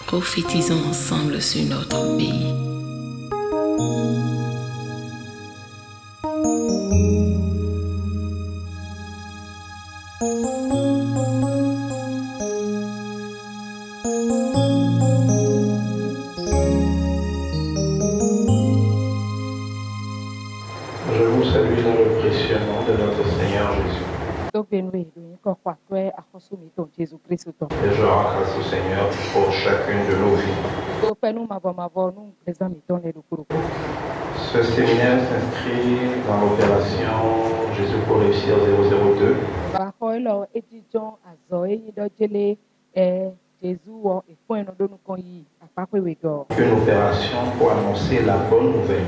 Prophétisons ensemble sur notre pays. Je vous salue dans le précieux nom de notre Seigneur Jésus. Et je rends grâce au Seigneur pour chacune de nos vies. Ce séminaire s'inscrit dans l'opération Jésus pour réussir 002. Une opération pour annoncer la bonne nouvelle.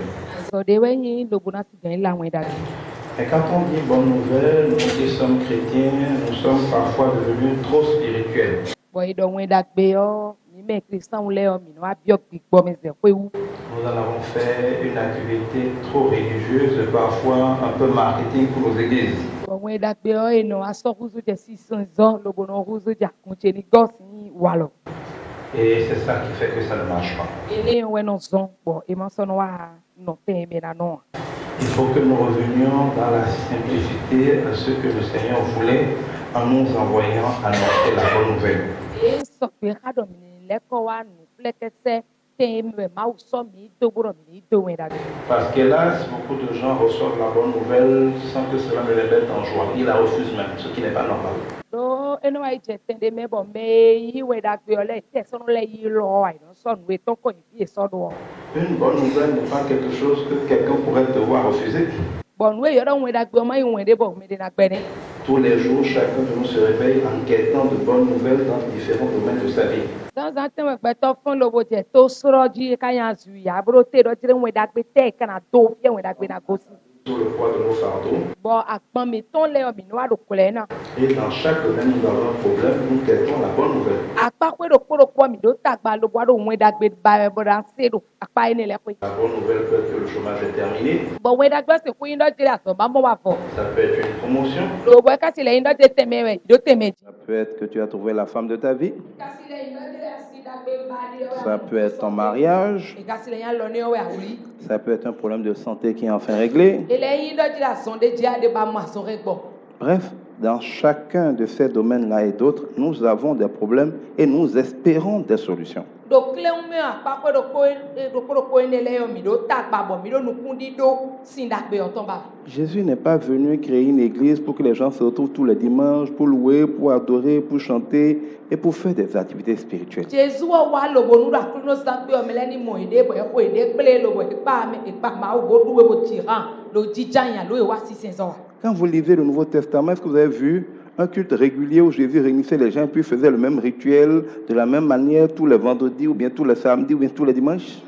Et quand on dit bonne nouvelle, nous qui sommes chrétiens, nous sommes parfois devenus trop spirituels. Nous en avons fait une activité trop religieuse, parfois un peu marketing pour nos églises. Et c'est ça qui fait que ça ne marche pas. Il faut que nous revenions dans la simplicité à ce que le Seigneur voulait en nous envoyant annoncer la bonne nouvelle. Parce qu'hélas, beaucoup de gens reçoivent la bonne nouvelle sans que cela ne les mette en joie. Ils la refusent même, ce qui n'est pas normal. Une bonne nouvelle n'est pas quelque chose que quelqu'un pourrait devoir refuser. Tous les jours, chacun de nous se réveille en quêtant de bonnes nouvelles dans différents domaines de sa vie. Sous le poids de nos fardeaux. Et dans chaque domaine, nous avons un problème, nous quêtons la bonne nouvelle. La bonne nouvelle peut être que le chômage est terminé. Ça peut être une promotion. Ça peut être que tu as trouvé la femme de ta vie. Ça peut être ton mariage. Ça peut être un problème de santé qui est enfin réglé. Bref, dans chacun de ces domaines-là et d'autres, nous avons des problèmes et nous espérons des solutions. Jésus n'est pas venu créer une église pour que les gens se retrouvent tous les dimanches pour louer, pour adorer, pour chanter et pour faire des activités spirituelles. Quand vous lisez le Nouveau Testament, est-ce que vous avez vu un culte régulier où Jésus réunissait les gens puis faisait le même rituel de la même manière tous les vendredis ou bien tous les samedis ou bien tous les dimanches?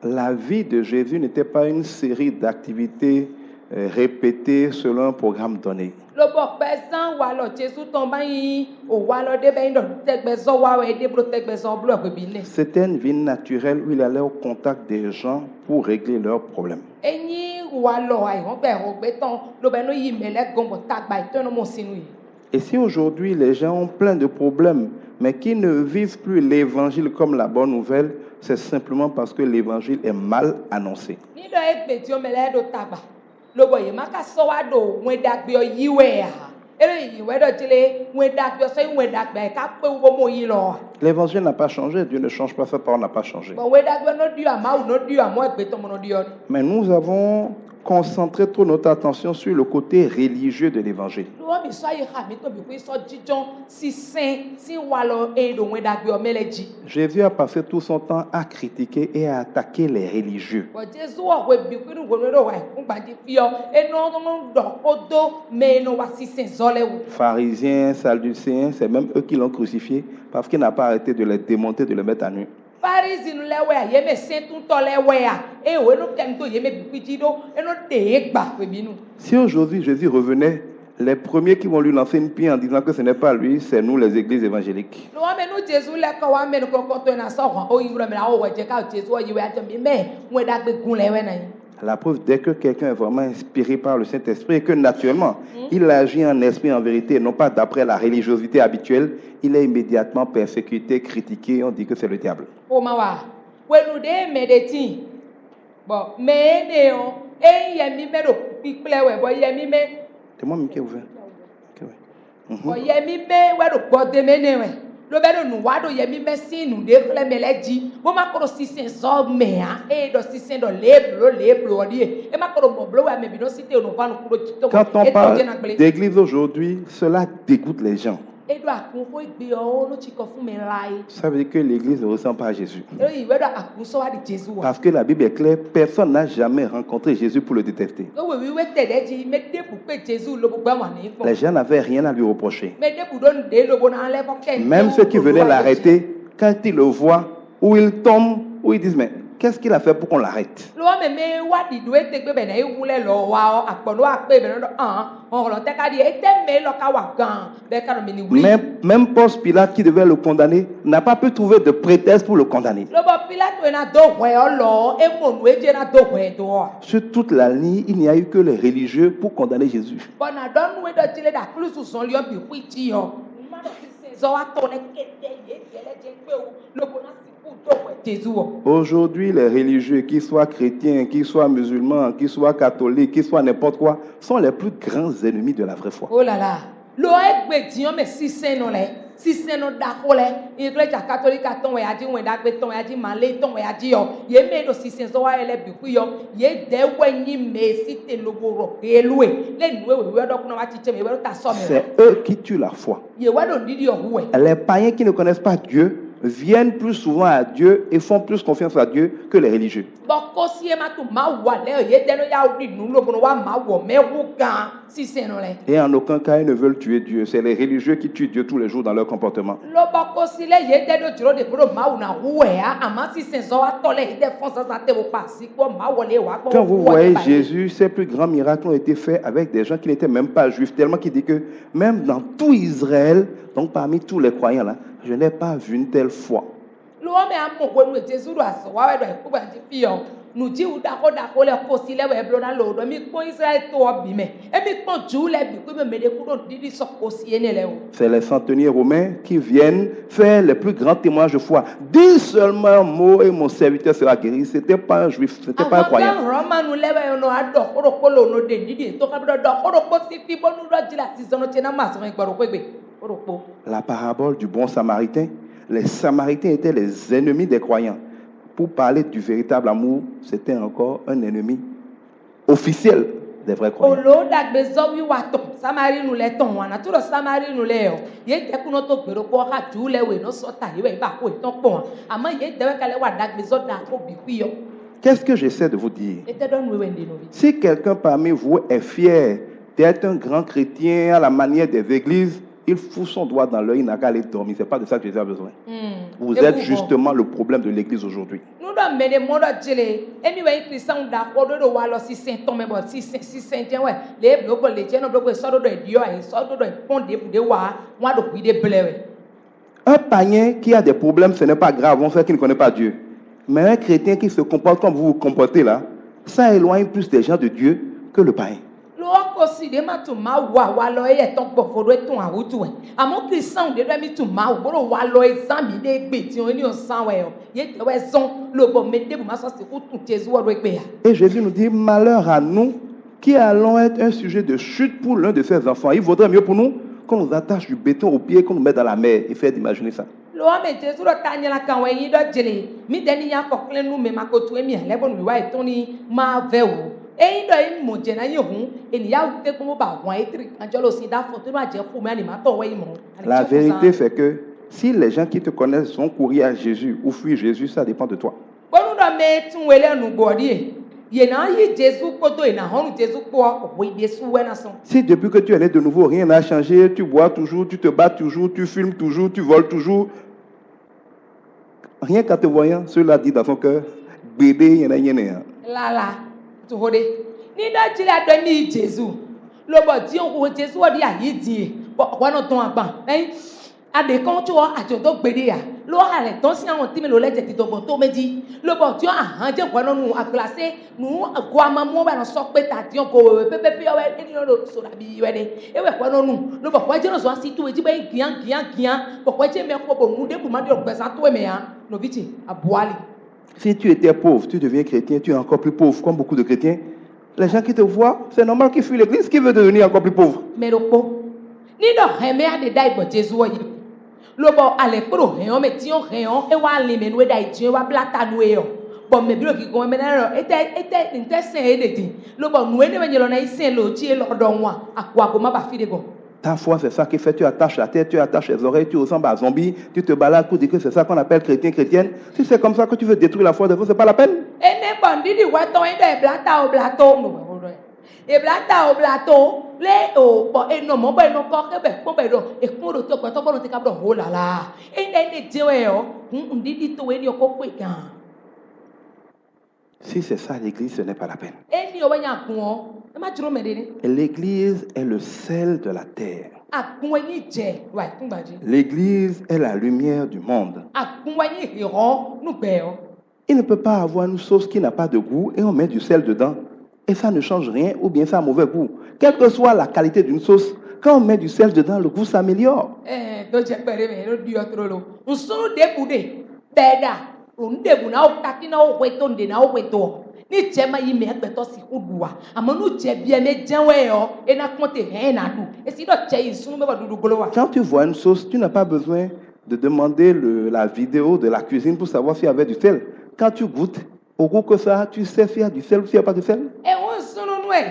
La vie de Jésus n'était pas une série d'activités répétées selon un programme donné. C'était une vie naturelle où il allait au contact des gens pour régler leurs problèmes. Et si aujourd'hui les gens ont plein de problèmes, mais qui ne vivent plus l'évangile comme la bonne nouvelle, c'est simplement parce que l'évangile est mal annoncé. L'évangile n'a pas changé, Dieu ne change pas, sa parole n'a pas changé. Mais nous avons concentrer trop notre attention sur le côté religieux de l'évangile. Jésus a passé tout son temps à critiquer et à attaquer les religieux. Pharisiens, Sadducéens, c'est même eux qui l'ont crucifié parce qu'il n'a pas arrêté de les démonter, de les mettre à nu. Si aujourd'hui Jésus revenait, les premiers qui vont lui lancer une pierre en disant que ce n'est pas lui, c'est nous les églises évangéliques. La preuve, dès que quelqu'un est vraiment inspiré par le Saint-Esprit et que naturellement, il agit en esprit, en vérité, et non pas d'après la religiosité habituelle, il est immédiatement persécuté, critiqué, et on dit que c'est le diable. C'est moi qui ai ouvert. Quand on parle d'église aujourd'hui, cela dégoûte les gens. Ça veut dire que l'église ne ressemble pas à Jésus. Parce que la Bible est claire, personne n'a jamais rencontré Jésus pour le détester. Les gens n'avaient rien à lui reprocher. Même ceux qui venaient l'arrêter, quand ils le voient, ou ils tombent, ou ils disent, mais qu'est-ce qu'il a fait pour qu'on l'arrête? Même Ponce Pilate, qui devait le condamner, n'a pas pu trouver de prétexte pour le condamner. Sur toute la ligne, il n'y a eu que les religieux pour condamner Jésus. Aujourd'hui, les religieux, qu'ils soient chrétiens, qu'ils soient musulmans, qu'ils soient catholiques, qu'ils soient n'importe quoi, sont les plus grands ennemis de la vraie foi. Oh là là. C'est eux qui tuent la foi. Les païens qui ne connaissent pas Dieu viennent plus souvent à Dieu et font plus confiance à Dieu que les religieux. Et en aucun cas, ils ne veulent tuer Dieu. C'est les religieux qui tuent Dieu tous les jours dans leur comportement. Quand vous voyez Jésus, ses plus grands miracles ont été faits avec des gens qui n'étaient même pas juifs, tellement qu'il dit que même dans tout Israël, donc parmi tous les croyants là, je n'ai pas vu une telle foi. C'est les centeniers romains qui viennent faire les plus grands témoignages de foi. Dis seulement un mot et mon serviteur sera guéri. Ce n'était pas un juif, ce n'était pas un croyant. La parabole du bon samaritain. Les samaritains étaient les ennemis des croyants. Pour parler du véritable amour, c'était encore un ennemi officiel des vrais croyants. Qu'est-ce que j'essaie de vous dire? Si quelqu'un parmi vous est fier d'être un grand chrétien à la manière des églises, il fout son doigt dans l'œil, il n'a qu'à aller dormir. Ce n'est pas de ça que Jésus a besoin. Vous êtes justement le problème de l'église aujourd'hui. Un païen qui a des problèmes, ce n'est pas grave, on sait qu'il ne connaît pas Dieu. Mais un chrétien qui se comporte comme vous vous comportez là, ça éloigne plus des gens de Dieu que le païen. Et Jésus nous dit, malheur à nous qui allons être un sujet de chute pour l'un de ses enfants. Il vaudrait mieux pour nous qu'on nous attache du béton au pied, qu'on nous mette dans la mer. Et fait d'imaginer ça. La vérité, c'est que si les gens qui te connaissent vont courir à Jésus ou fuir Jésus, ça dépend de toi. Si depuis que tu es né de nouveau, rien n'a changé, tu bois toujours, tu te bats toujours, tu fumes toujours, tu voles toujours, rien qu'en te voyant, cela dit dans son cœur, bébé, il y en a rien. Lala, tu vois, ni da jila do mi Jésus. Lo bo di on ko Jésus o di ayi di. Bo wa no ton agban. Ade kan tu o ajo to gbede ya. Lo ale ton si awon timi lo leje ti to bo to meji. Lo bo ti o ahan je kwa no nu aglase nu agwa ma mo ba no so pe ta ti on ko pepe o we ni lo so la bi we de. E we kwa no nu. Lo bo kwa je no so si tu e ji be gian. Bo kwa je me ko bo nu de bu ma de o gbe sa to e me ya. No viti abuali. Si tu étais pauvre, tu deviens chrétien, tu es encore plus pauvre, comme beaucoup de chrétiens. Les gens qui te voient, c'est normal qu'ils fuient l'église. Qui veut devenir encore plus pauvre? Mais le pauvre, ni do heme a de dai bo Jésus o yi. Lo bo ale pro he o me ti o he o e wa le me no dai ti wa blata nu e o. Bo me bi lo ki go me na ro ete nte sen e de ti. Lo bo nu e ne me nyelo na isen lo ti e lo do nwa akwa go ma ba fi de go. Ta foi, c'est ça qui fait, tu attaches la tête, tu attaches les oreilles, tu ressembles à un zombie, tu te balades pour dire que c'est ça qu'on appelle chrétien, chrétienne. Si c'est comme ça que tu veux détruire la foi de vous, c'est pas la peine. E ne bandi di wa ton e do e blata o blato no. E blata o blato le o bo e no mo bo e no ko ke be po be do e kun ro to to bo no te ka bro ho la la. E ne de we o ndi di to e ni o ko pe kan. Si c'est ça l'église, ce n'est pas la peine. E ni o wa nya kun o. L'église est le sel de la terre. L'église est la lumière du monde. Il ne peut pas avoir une sauce qui n'a pas de goût et on met du sel dedans et ça ne change rien ou bien ça a mauvais goût. Quelle que soit la qualité d'une sauce, quand on met du sel dedans, le goût s'améliore. Ni chema yi me egbeto si odua amonu je bi eme jenwe o e na konte he na du e si do che yi sunu me ba dudu golowa. Quand tu vois une sauce, tu n'as pas besoin de demander la vidéo de la cuisine pour savoir s'il y avait du sel. Quand tu goûtes, au goût que ça, tu sais s'il y a du sel ou s'il n'y a pas de sel. E won sunu nu e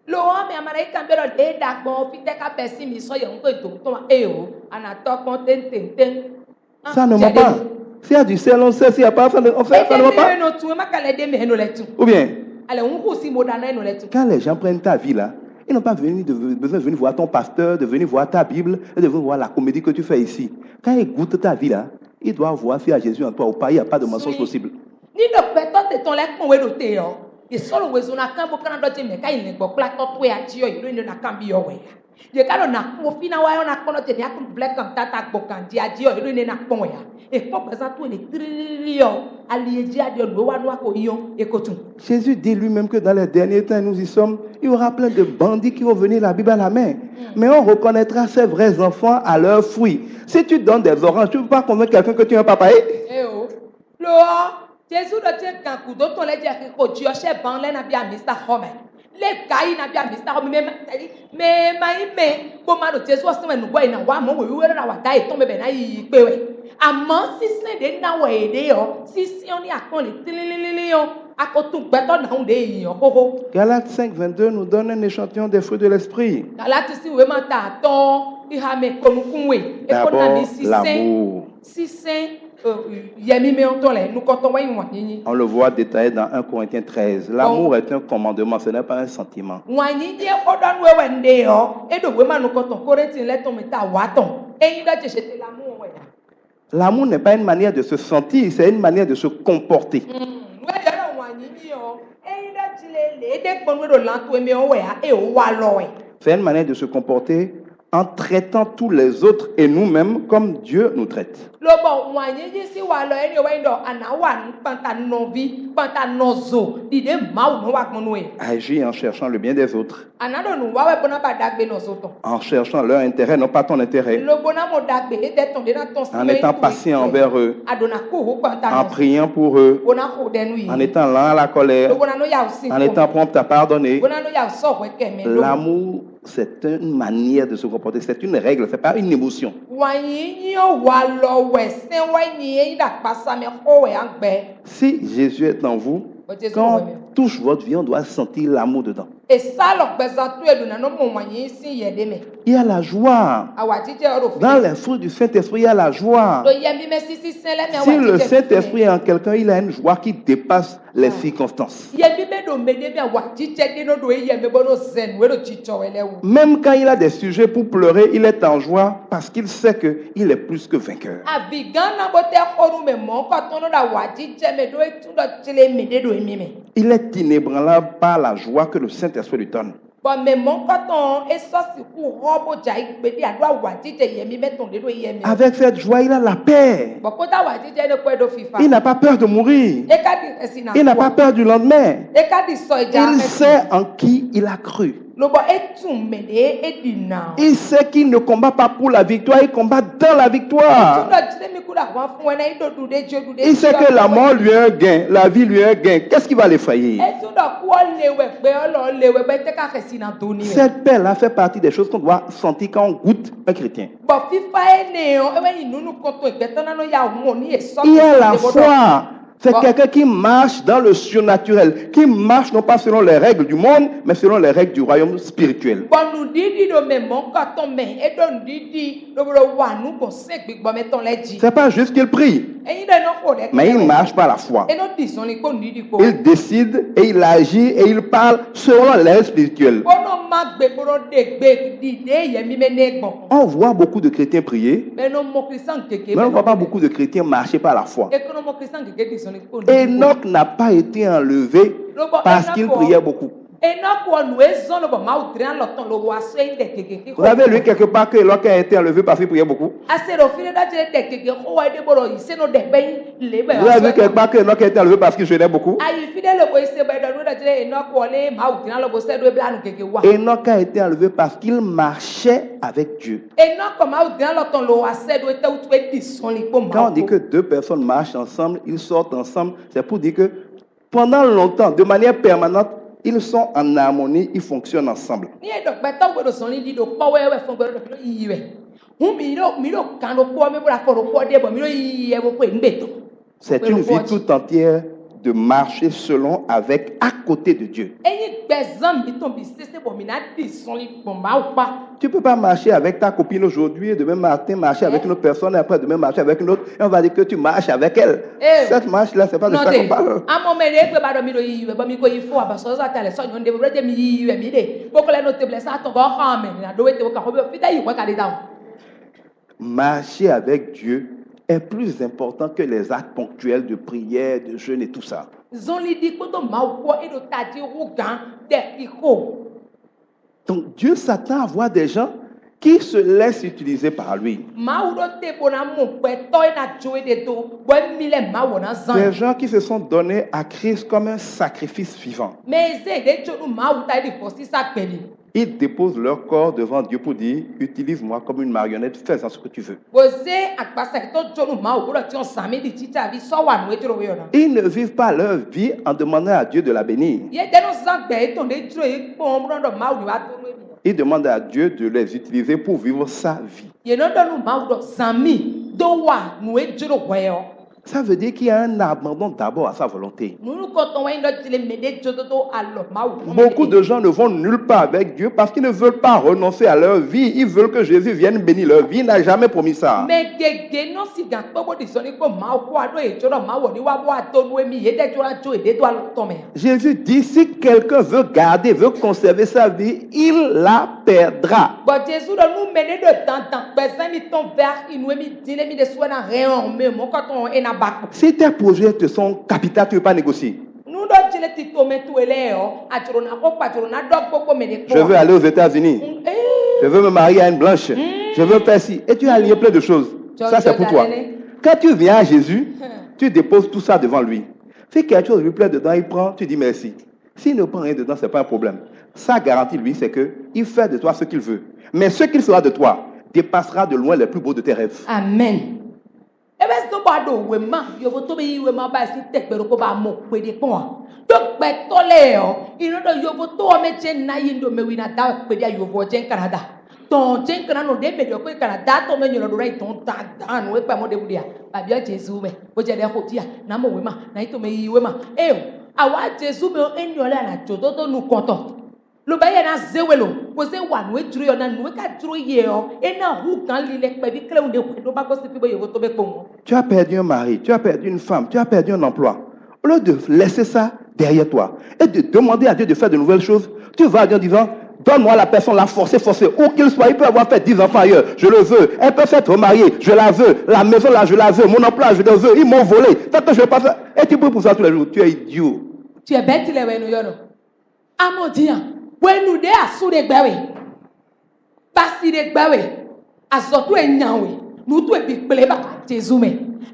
lo o me amara ikan be ro de dagbo fi te ka pesi mi so ye nko to to e o ana to kon ten. Ça ne ment pas. S'il y a du sel, on sait. S'il n'y a pas, ça ne ment pas. Ou bien, quand les gens prennent ta vie là, ils n'ont pas besoin de venir voir ton pasteur, de venir voir ta Bible, et de venir voir la comédie que tu fais ici. Quand ils goûtent ta vie là, ils doivent voir s'il y a Jésus en toi ou pas. Il n'y a pas de mensonge possible. Je kalo na mo fina wa na kono te ya kun black am tata bokan dia dio ilo ne na pon ya e ko pesa to ne trillion alieji adio lo wa no ko yon e ko tun. Jésus dit lui-même que dans les derniers temps nous y sommes, il y aura plein de bandits qui vont venir la Bible à la main. Mais on reconnaîtra ces vrais enfants à leurs fruits. Si tu donnes des oranges, tu ne peux pas convaincre quelqu'un que tu es un papaye. Eh oh. Lo Jésus do te kan ku do to le je ko ji o se ban le na bi a Mr. Homer. Le kai na bia Mr. Homer me bo ma do Jésus o se me nu gbo ina wa mo we na wa dai to me be na yi pe we àmọ́ sísìn de na we de o sísìn oni akon le tililili o akotun gbeto na un de yan koko. Galates 5:22 nous donne un échantillon des fruits de l'esprit. Galates si we ma ta ton iha me konukunwe e ko na mi sísìn sísìn. On le voit détaillé dans 1 Corinthiens 13. L'amour est un commandement, ce n'est pas un sentiment. L'amour n'est pas une manière de se sentir, c'est une manière de se comporter. C'est une manière de se comporter en traitant tous les autres et nous-mêmes comme Dieu nous traite. Agis en cherchant le bien des autres. En cherchant leur intérêt, non pas ton intérêt. En étant patient envers eux. En priant pour eux. En étant lent à la colère. En étant prompt à pardonner. L'amour, c'est une manière de se comporter, c'est une règle, c'est pas une émotion. Si Jésus est en vous, Quand on touche votre vie, on doit sentir l'amour dedans. Et ça, il Il y a la joie. Dans les fruits du Saint-Esprit, il y a la joie. Si le Saint-Esprit est en quelqu'un, il a une joie qui dépasse les circonstances. Même quand il a des sujets pour pleurer, il est en joie parce qu'il sait qu'il est plus que vainqueur. Il est inébranlable par la joie que le Saint-Esprit lui donne. Avec cette joie, il a la paix. Il n'a pas peur de mourir. Il n'a pas peur du lendemain. Il sait en qui il a cru. Il sait qu'il ne combat pas pour la victoire, il combat dans la victoire. Il sait que la mort lui est un gain, la vie lui est un gain. Qu'est-ce qui va l'effrayer? Cette paix-là fait partie des choses qu'on doit sentir quand on goûte un chrétien. Il y a la foi. C'est quelqu'un qui marche dans le surnaturel, qui marche non pas selon les règles du monde, mais selon les règles du royaume spirituel. C'est pas juste qu'il prie, mais il marche par la foi. Il décide et il agit et il parle selon les règles spirituelles. On voit beaucoup de chrétiens prier, mais on ne voit pas beaucoup de chrétiens marcher par la foi. Enoch n'a pas été enlevé parce qu'il priait beaucoup. Vous avez lu quelque part que Enoch a été enlevé parce qu'il priait beaucoup? Vous avez vu quelque part que Enoch a été enlevé parce qu'il jeûnait beaucoup? Enoch a été enlevé parce qu'il marchait avec Dieu. Quand on dit que deux personnes marchent ensemble, ils sortent ensemble, c'est pour dire que pendant longtemps, de manière permanente, ils sont en harmonie, ils fonctionnent ensemble. C'est une vie tout entière de marcher selon, avec, à côté de Dieu. Tu ne peux pas marcher avec ta copine aujourd'hui et demain matin marcher avec une autre personne et après demain marcher avec une autre et on va dire que tu marches avec elle. Cette marche-là, c'est pas de ça qu'on parle. Marcher avec Dieu est plus important que les actes ponctuels de prière, de jeûne et tout ça. Donc Dieu s'attend à voir des gens qui se laissent utiliser par lui. Des gens qui se sont donnés à Christ comme un sacrifice vivant. Ils déposent leur corps devant Dieu pour dire, utilise-moi comme une marionnette, fais-en ce que tu veux. Ils ne vivent pas leur vie en demandant à Dieu de la bénir. Ils demandent à Dieu de les utiliser pour vivre sa vie. Ça veut dire qu'il y a un abandon d'abord à sa volonté. Beaucoup de gens ne vont nulle part avec Dieu parce qu'ils ne veulent pas renoncer à leur vie. Ils veulent que Jésus vienne bénir leur vie. Il n'a jamais promis ça. Jésus dit, si quelqu'un veut garder, veut conserver sa vie, il la perdra. Si tes projets te sont capitaux, tu ne veux pas négocier. Je veux aller aux États-Unis. Je veux me marier à une blanche. Je veux faire ci. Et tu as aligné plein de choses. Ça, c'est pour toi. Quand tu viens à Jésus, tu déposes tout ça devant lui. Si quelque chose lui plaît dedans, il prend, tu dis merci. S'il ne prend rien dedans, ce n'est pas un problème. Sa garantie, lui, c'est qu'il fait de toi ce qu'il veut. Mais ce qu'il fera de toi dépassera de loin les plus beaux de tes rêves. Amen. awa Jésus me enyo le na jododo nu konto lo ba ye na zewelo ko se wa nu ejuru yo na nu ka duro ye yo e na hu kan li le pe bi kle unde ko do ba ko se fi bo yo to be ko. Tu as perdu un mari, tu as perdu une femme, tu as perdu un emploi. Au lieu de laisser ça derrière toi et de demander à Dieu de faire de nouvelles choses, tu vas à Dieu en disant, donne-moi la personne, la forcer, où qu'il soit. Il peut avoir fait 10 enfants ailleurs, je le veux. Elle peut s'être mariée, je la veux. La maison là, je la veux. Mon emploi, je le veux. Ils m'ont volé. Tant que je ne vais pas faire. Et tu pries pour ça tous les jours. Tu es idiot. Tu es bête, les wenu yono. Amodia, wenu de asu de gbawe. Basi de gbawe. Azotu e nyawe. Nutu e bikple ba Jésus me.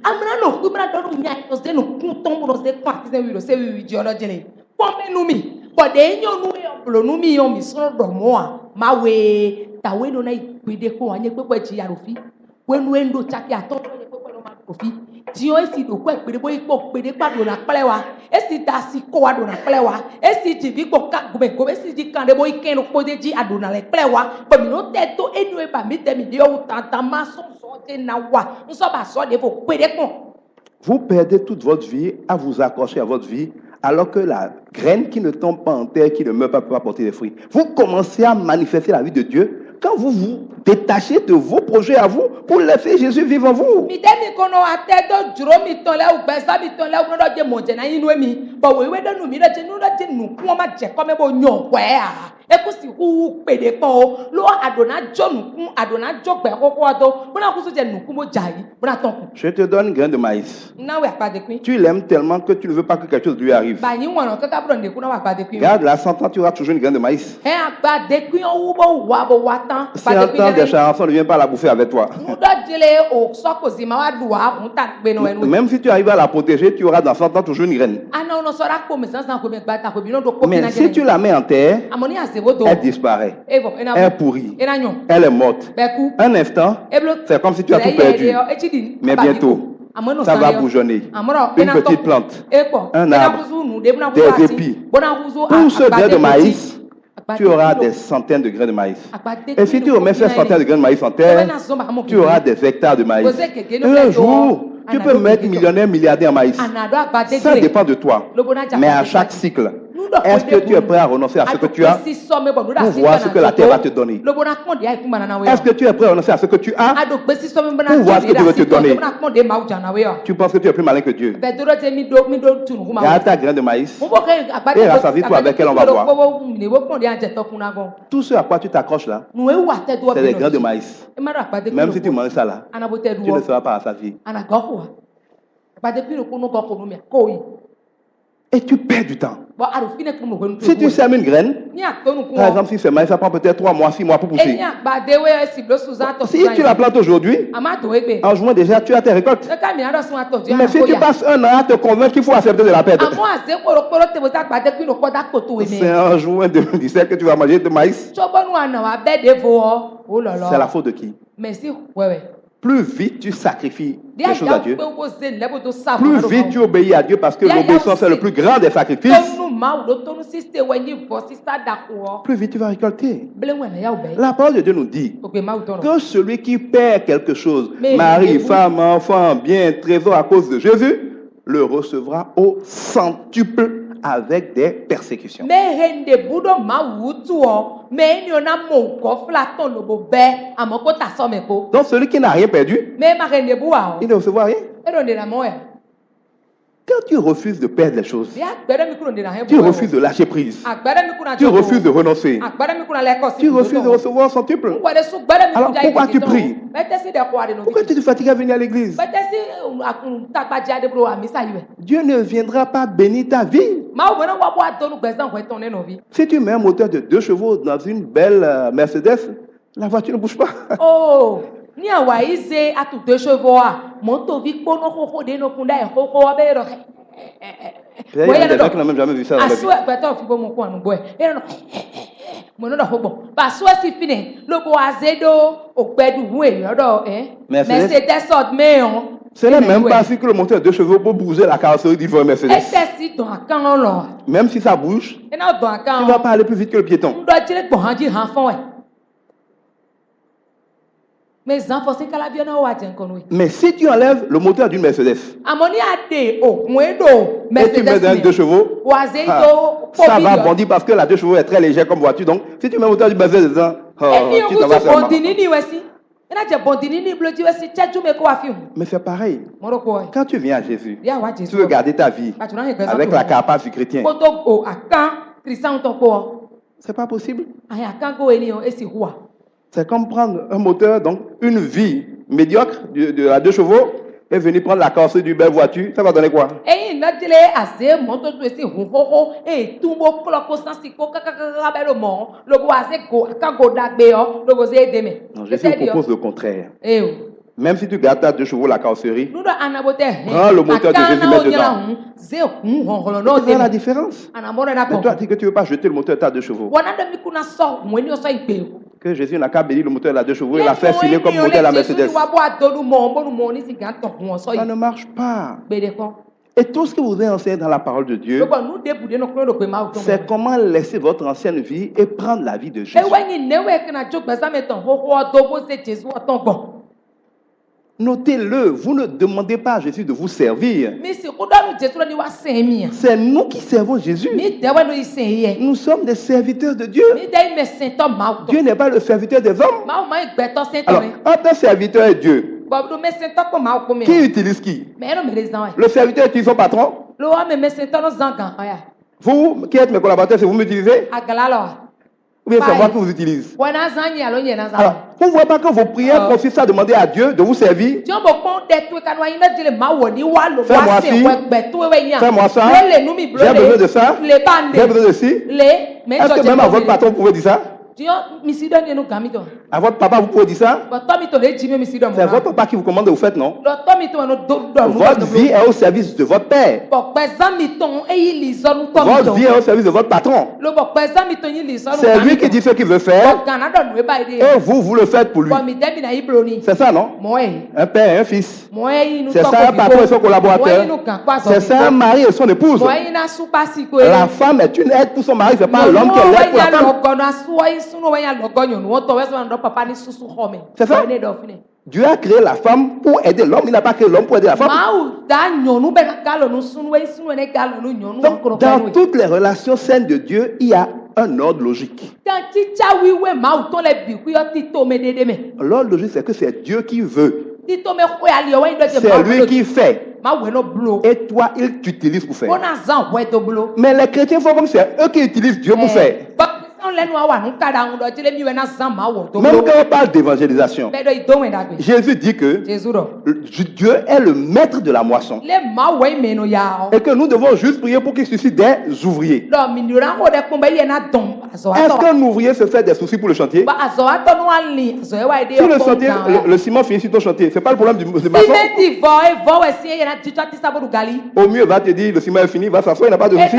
Amna no kubra do nya to se no kunton mo se kwa se wi se wi jolo jele. Pome nu mi. But the enyo nu e oblo nu mi yo mi so do mo a ma we ta we no na igbede ko anye pepe ji arofi we nu endo chaki ato ye pepe no ma kofi ti o si do ko igbede bo ipo gbede pado na pele wa esi ta si ko wa do na pele wa esi ti vi ko ka go esi ji kan de bo iken no ko de ji ado na le pele wa but mi no te to enu e ba mi te mi de o tanta ma so te na wa nso ba so de fo gbede kon. Vous perdez toute votre vie à vous accrocher à votre vie, alors que la graine qui ne tombe pas en terre, qui ne meurt pas, peut apporter des fruits. Vous commencez à manifester la vie de Dieu quand vous vous détachez de vos projets à vous pour laisser Jésus vivre en vous. Ekusi hu pede ko lo adona jonu kun adona jogbe koko ado bona kuso je nuku mo jai bona ton. Je te donne une graine de maïs. Na we akpa de kun. Tu l'aimes tellement que tu ne veux pas que quelque chose lui arrive. Ba ni won kaka bro de kun na wa akpa de kun. Garde la 100 ans, tu auras toujours une graine de maïs. He akpa de kun o bo wa bo watan. 100 ans des charançons ne viennent pas la bouffer avec toi. Mu do jele o so ko zima wa duwa mu ta gbe no enu. Même si tu arrives à la protéger, tu auras dans 100 ans toujours une graine. Ana no so ra ko me san ko me gba ta ko bi no do ko mais si tu la mets en terre, amoni elle disparaît. Elle pourrit. Elle est morte. Un instant, c'est comme si tu as tout perdu. Mais bientôt, ça va bourgeonner. Une petite plante, un arbre, des épis. Pour ce grain de maïs, tu auras des centaines de grains de maïs. Et si tu remets ces centaines de grains de maïs en terre, tu auras des hectares de maïs. Et un jour, tu peux mettre millionnaire, milliardaire en maïs. Ça dépend de toi. Mais à chaque cycle, est-ce que tu es prêt à renoncer à ce que tu as pour voir ce que la terre va te donner? Est-ce que tu es prêt à renoncer à ce que tu as pour voir ce que Dieu veut te donner? Tu penses que tu es plus malin que Dieu? Regarde ta graine de maïs et rassasie-toi avec elle, on va voir. Tout ce à quoi tu t'accroches là, c'est des grains de maïs. Même si tu manges ça là, tu ne seras pas rassasié. Et tu perds du temps. Si tu sèmes une graine, par exemple, si c'est maïs, ça prend peut-être 3 mois, 6 mois pour pousser. Si tu la plantes aujourd'hui, en juin déjà, tu as tes récoltes. Mais si tu passes un an à te convaincre qu'il faut accepter de la perdre, c'est en juin 2017 que tu vas manger de maïs. C'est la faute de qui? Plus vite tu sacrifies des choses à Dieu, plus vite tu obéis à Dieu parce que l'obéissance est le plus grand des sacrifices, plus vite tu vas récolter. La parole de Dieu nous dit que celui qui perd quelque chose, mari, femme, enfant, bien, trésor à cause de Jésus, le recevra au centuple avec des persécutions. Donc celui qui n'a rien perdu, il ne recevra rien. Quand tu refuses de perdre les choses, tu refuses de lâcher prise, tu refuses de renoncer, tu refuses de recevoir son centuple. Alors pourquoi tu pries? Pourquoi tu te fatigues à venir à l'église? Dieu ne viendra pas bénir ta vie. Si tu mets un moteur de 2 chevaux dans une belle Mercedes, la voiture ne bouge pas. Oh, ni awaize atu 2 chevaux a moto vi kono koko de no kunda e koko abero. Il y a des gens qui n'ont même jamais vu ça dans la vie. Ce n'est même pas si que le moteur de 2 chevaux pour bouger la carrosserie du Mercedes. Même si ça bouge, tu ne vas pas aller plus vite que le piéton. mes enfants c'est qu'à la bien au wajen konwe. Mais si tu enlèves le moteur d'une Mercedes Amoni ade o mwedo et tu mets un 2 chevaux, ça va bondir parce que la 2 chevaux est très légère comme voiture. Donc, si tu mets le moteur d'une Mercedes dedans, tu t'en vas faire mal. Mais c'est pareil. Quand tu viens à Jésus, tu veux garder ta vie avec la carapace du chrétien. C'est pas possible. C'est comme prendre un moteur, donc une vie médiocre de la 2 chevaux et venir prendre la carrosserie d'une belle voiture. Ça va donner quoi? Non, Jésus propose le contraire. Même si tu gardes ta 2 chevaux la carrosserie, prends le moteur de Jésus, mets dedans. C'est la différence. Mais toi, tu dis que tu ne veux pas jeter le moteur de ta 2 chevaux. Que Jésus n'a qu'à bénir le moteur de la 2 chevaux et la faire filer comme le moteur de la Mercedes. Ça ne marche pas. Et tout ce que vous avez enseigné dans la parole de Dieu, c'est comment laisser votre ancienne vie et prendre la vie de Jésus. Notez-le, vous ne demandez pas à Jésus de vous servir. C'est nous qui servons Jésus. Nous sommes des serviteurs de Dieu. Dieu n'est pas le serviteur des hommes. Alors, entre un serviteur et Dieu, qui utilise qui? Le serviteur utilise son patron. Vous, qui êtes mes collaborateurs, c'est vous m'utilisez? Ou bien c'est moi qui vous utilise? Alors, vous ne voyez pas que vos prières consistent à demander à Dieu de vous servir? Fais-moi ci, fais-moi ça, j'ai besoin de ça, j'ai besoin de ci. Est-ce que même à votre patron vous pouvez dire ça? À votre papa vous pouvez dire ça? C'est votre papa qui vous commande de vous faire, non? Votre vie est au service de votre père. Votre vie est au service de votre patron. C'est lui qui dit ce qu'il veut faire et vous le faites pour lui. C'est ça, non? Un père et un fils. C'est ça un patron et son collaborateur. C'est ça un mari et son épouse. La femme est une aide pour son mari, c'est pas l'homme qui est l'aide pour la femme. C'est ça. Dieu a créé la femme pour aider l'homme, il n'a pas créé l'homme pour aider la femme. Donc, dans toutes les relations saines de Dieu, il y a un ordre logique. L'ordre logique, c'est que c'est Dieu qui veut. C'est lui qui fait. Et toi, il t'utilise pour faire. Mais les chrétiens font comme c'est eux qui utilisent Dieu pour faire. Même quand on parle d'évangélisation, Jésus dit que Dieu est le maître de la moisson et que nous devons juste prier pour qu'il suscite des ouvriers. Est-ce qu'un ouvrier se fait des soucis pour le chantier? Si le chantier, le ciment finit sur ton chantier, c'est pas le problème du maçon. Au mieux, il va te dire le ciment est fini, il va s'asseoir, il n'a pas de soucis.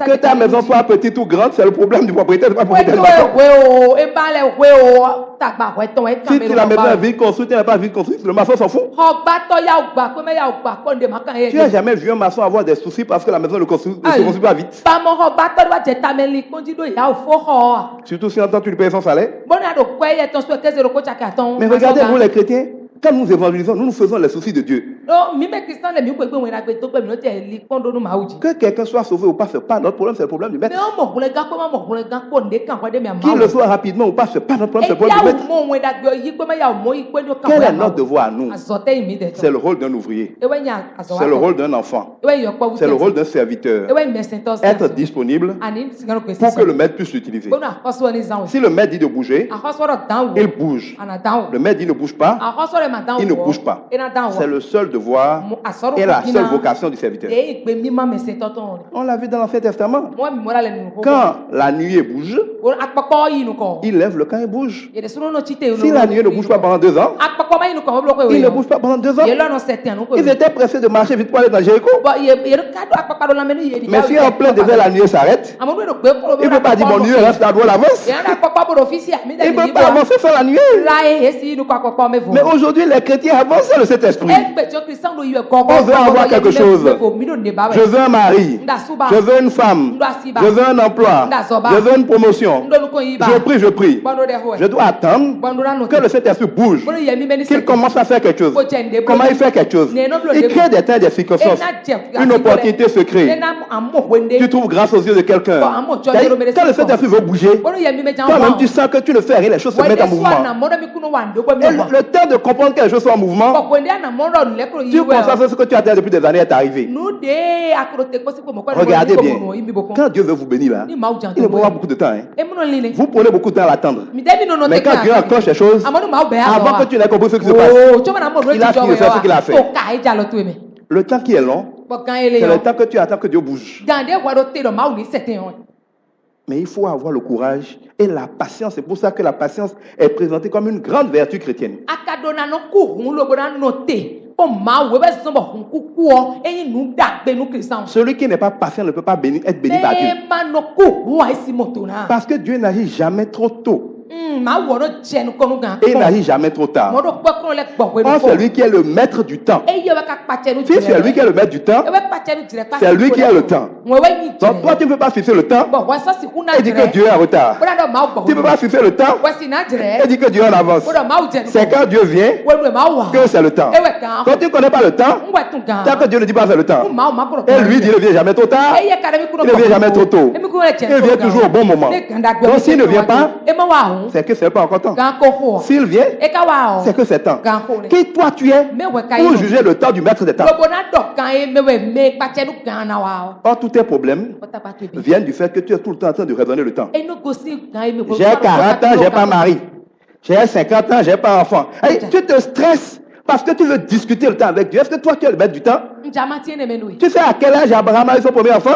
Que ta maison soit petite ou grande, c'est le problème du propriétaire, c'est pas le propriétaire du maçon. Si la maison est vite construite, elle n'est pas vite construite, le maçon s'en fout. Tu n'as jamais vu un maçon avoir des soucis parce que la maison ne se construit pas vite. Surtout si tu lui payes son salaire. Mais regardez, vous les chrétiens, quand nous évangélisons, nous faisons les soucis de Dieu. Que quelqu'un soit sauvé ou pas, ce n'est pas notre problème, c'est le problème du maître. Qu'il le soit rapidement ou pas, ce n'est pas notre problème, c'est le problème du maître. Quel est notre devoir à nous? C'est le rôle d'un ouvrier. C'est le rôle d'un enfant. C'est le rôle d'un serviteur. Être disponible pour que le maître puisse l'utiliser. Si le maître dit de bouger, il bouge. Le maître dit ne bouge pas, il ne bouge pas. C'est le seul devoir et la seule vocation du serviteur. On l'a vu dans l'Ancien Testament. Quand la nuée bouge, il lève le camp et bouge. Si la nuée ne bouge pas pendant 2 ans, il ne bouge pas pendant 2 ans. Ils étaient pressés de marcher vite pour aller dans Jéricho. Mais si en plein désert la nuée s'arrête, il ne peut pas dire mon nuée reste là, doit l'avance. Il ne peut pas avancer sans la nuée. Mais aujourd'hui, les chrétiens avancent le Saint-Esprit. On veut avoir quelque chose. Je veux un mari. Je veux une femme. Je veux un emploi. Je veux une promotion. Je prie. Je dois attendre que le Saint-Esprit bouge. Qu'il commence à faire quelque chose. Comment il fait quelque chose? Il crée des temps, des circonstances. Une opportunité se crée. Tu trouves grâce aux yeux de quelqu'un. Quand le Saint-Esprit veut bouger, toi-même tu sens que tu ne fais rien, les choses se mettent en mouvement. Et le temps de comprendre que les choses sont en mouvement, tu penses que ce que tu attends depuis des années est arrivé. Regardez bien. Quand Dieu veut vous bénir, là, il ne prend pas beaucoup de temps. Hein. Vous prenez beaucoup de temps à l'attendre. Mais quand Dieu accroche les choses, avant que tu n'aies compris ce qui se passe, il a fini de faire ce qu'il a fait. Le temps qui est long, c'est le temps que tu attends que Dieu bouge. Mais il faut avoir le courage et la patience. C'est pour ça que la patience est présentée comme une grande vertu chrétienne. Celui qui n'est pas patient ne peut pas être béni par Dieu. Parce que Dieu n'agit jamais trop tôt. Et il n'agit jamais trop tard. Or, c'est lui qui est le maître du temps. Si c'est lui qui est le maître du temps, c'est lui qui a le temps. Donc toi, tu ne peux pas fixer le temps et dire que Dieu est en retard. Tu ne peux pas fixer le temps et dire que Dieu est en avance. C'est quand Dieu vient que c'est le temps. Quand tu ne connais pas le temps, tant que Dieu ne dit pas c'est le temps. Et lui dit il ne vient jamais trop tard, il ne vient jamais trop tôt. Il vient toujours au bon moment. Donc s'il ne vient pas, c'est que ce n'est pas encore temps. S'il vient, c'est que c'est temps. Qui toi tu es pour juger le temps du maître des temps? Or, tous tes problèmes viennent du fait que tu es tout le temps en train de raisonner le temps. J'ai 40 ans, je n'ai pas mari. J'ai 50 ans, je n'ai pas enfant. Hey, tu te stresses parce que tu veux discuter le temps avec Dieu. Est-ce que toi tu es le maître du temps? Tu sais à quel âge Abraham a eu son premier enfant?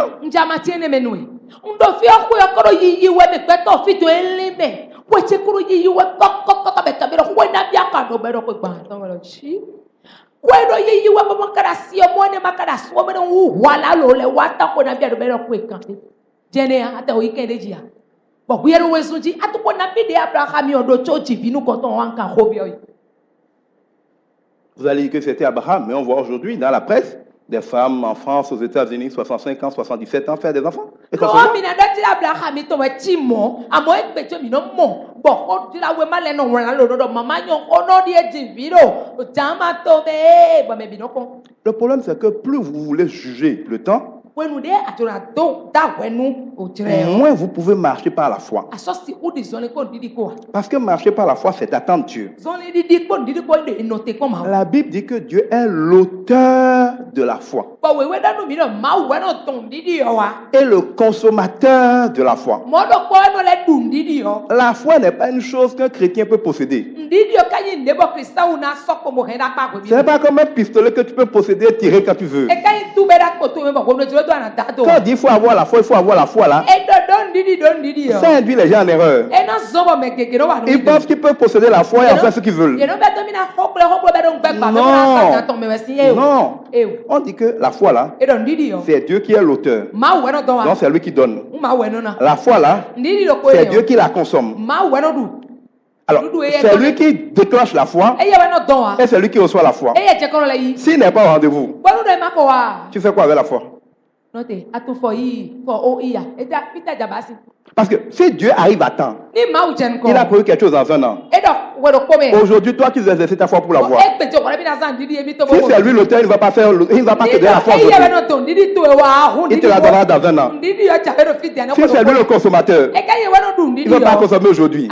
Vous allez dire que c'était Abraham, mais on voit aujourd'hui dans la presse des femmes en France, aux États-Unis, 65 ans, 77 ans, faire des enfants. Et le problème, c'est que plus vous voulez juger le temps, moins vous pouvez marcher par la foi. Parce que marcher par la foi, c'est attendre Dieu. La Bible dit que Dieu est l'auteur de la foi et le consommateur de la foi. La foi n'est pas une chose qu'un chrétien peut posséder. Ce n'est pas comme un pistolet que tu peux posséder et tirer quand tu veux. Quand on dit qu'il faut avoir la foi, il faut avoir la foi là. Ça induit les gens en erreur. Ils pensent qu'ils peuvent posséder la foi et en faire ce qu'ils veulent. Non. On dit que la foi là, c'est Dieu qui est l'auteur. Donc c'est lui qui donne. La foi là, c'est Dieu qui la consomme. Alors, c'est lui qui déclenche la foi et c'est lui qui reçoit la foi. S'il n'est pas au rendez-vous, tu fais quoi avec la foi? Parce que si Dieu arrive à temps, il a prévu quelque chose dans un an. Aujourd'hui, toi, tu exerces ta foi pour la voir. Si c'est lui l'auteur, il ne va pas faire, il ne va pas te donner la foi aujourd'hui. Il te la donnera dans un an. Si c'est lui le consommateur, il ne va pas consommer aujourd'hui.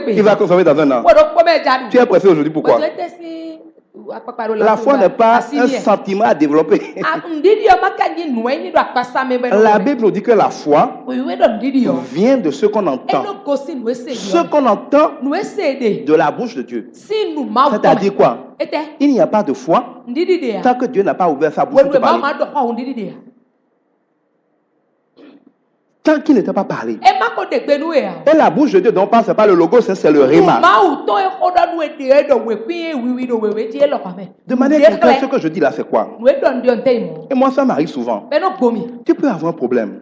Il va consommer dans un an. Tu es pressé aujourd'hui, pourquoi? La foi n'est pas un sentiment à développer. La Bible nous dit que la foi vient de ce qu'on entend. Ce qu'on entend de la bouche de Dieu. C'est-à-dire quoi? Il n'y a pas de foi tant que Dieu n'a pas ouvert sa bouche pour te parler. Tant qu'il n'était pas parlé. Et la bouche de Dieu dont on parle, ce n'est pas le logo, c'est le rhéma. De manière concrète, ce que je dis là, c'est quoi? Et moi, ça m'arrive souvent. Tu peux avoir un problème.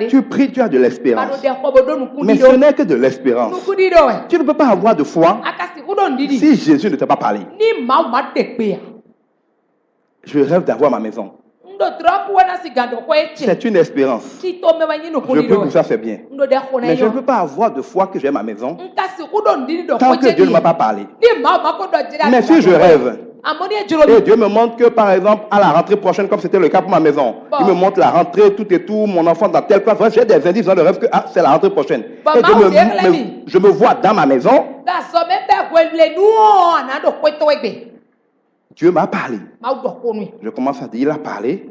Tu pries, tu as de l'espérance. Mais ce n'est que de l'espérance. Tu ne peux pas avoir de foi si Jésus ne t'a pas parlé. Je rêve d'avoir ma maison. C'est une espérance. Je peux que ça, c'est bien. Mais je ne peux pas avoir de foi que j'ai ma maison tant que Dieu ne m'a pas parlé. Mais si je rêve, et Dieu me montre que, par exemple, à la rentrée prochaine, comme c'était le cas pour ma maison, il me montre la rentrée, tout et tout, mon enfant dans telle place. J'ai des indices dans le rêve que c'est la rentrée prochaine. Et je me vois dans ma maison. Dieu m'a parlé. Je commence à dire, il a parlé.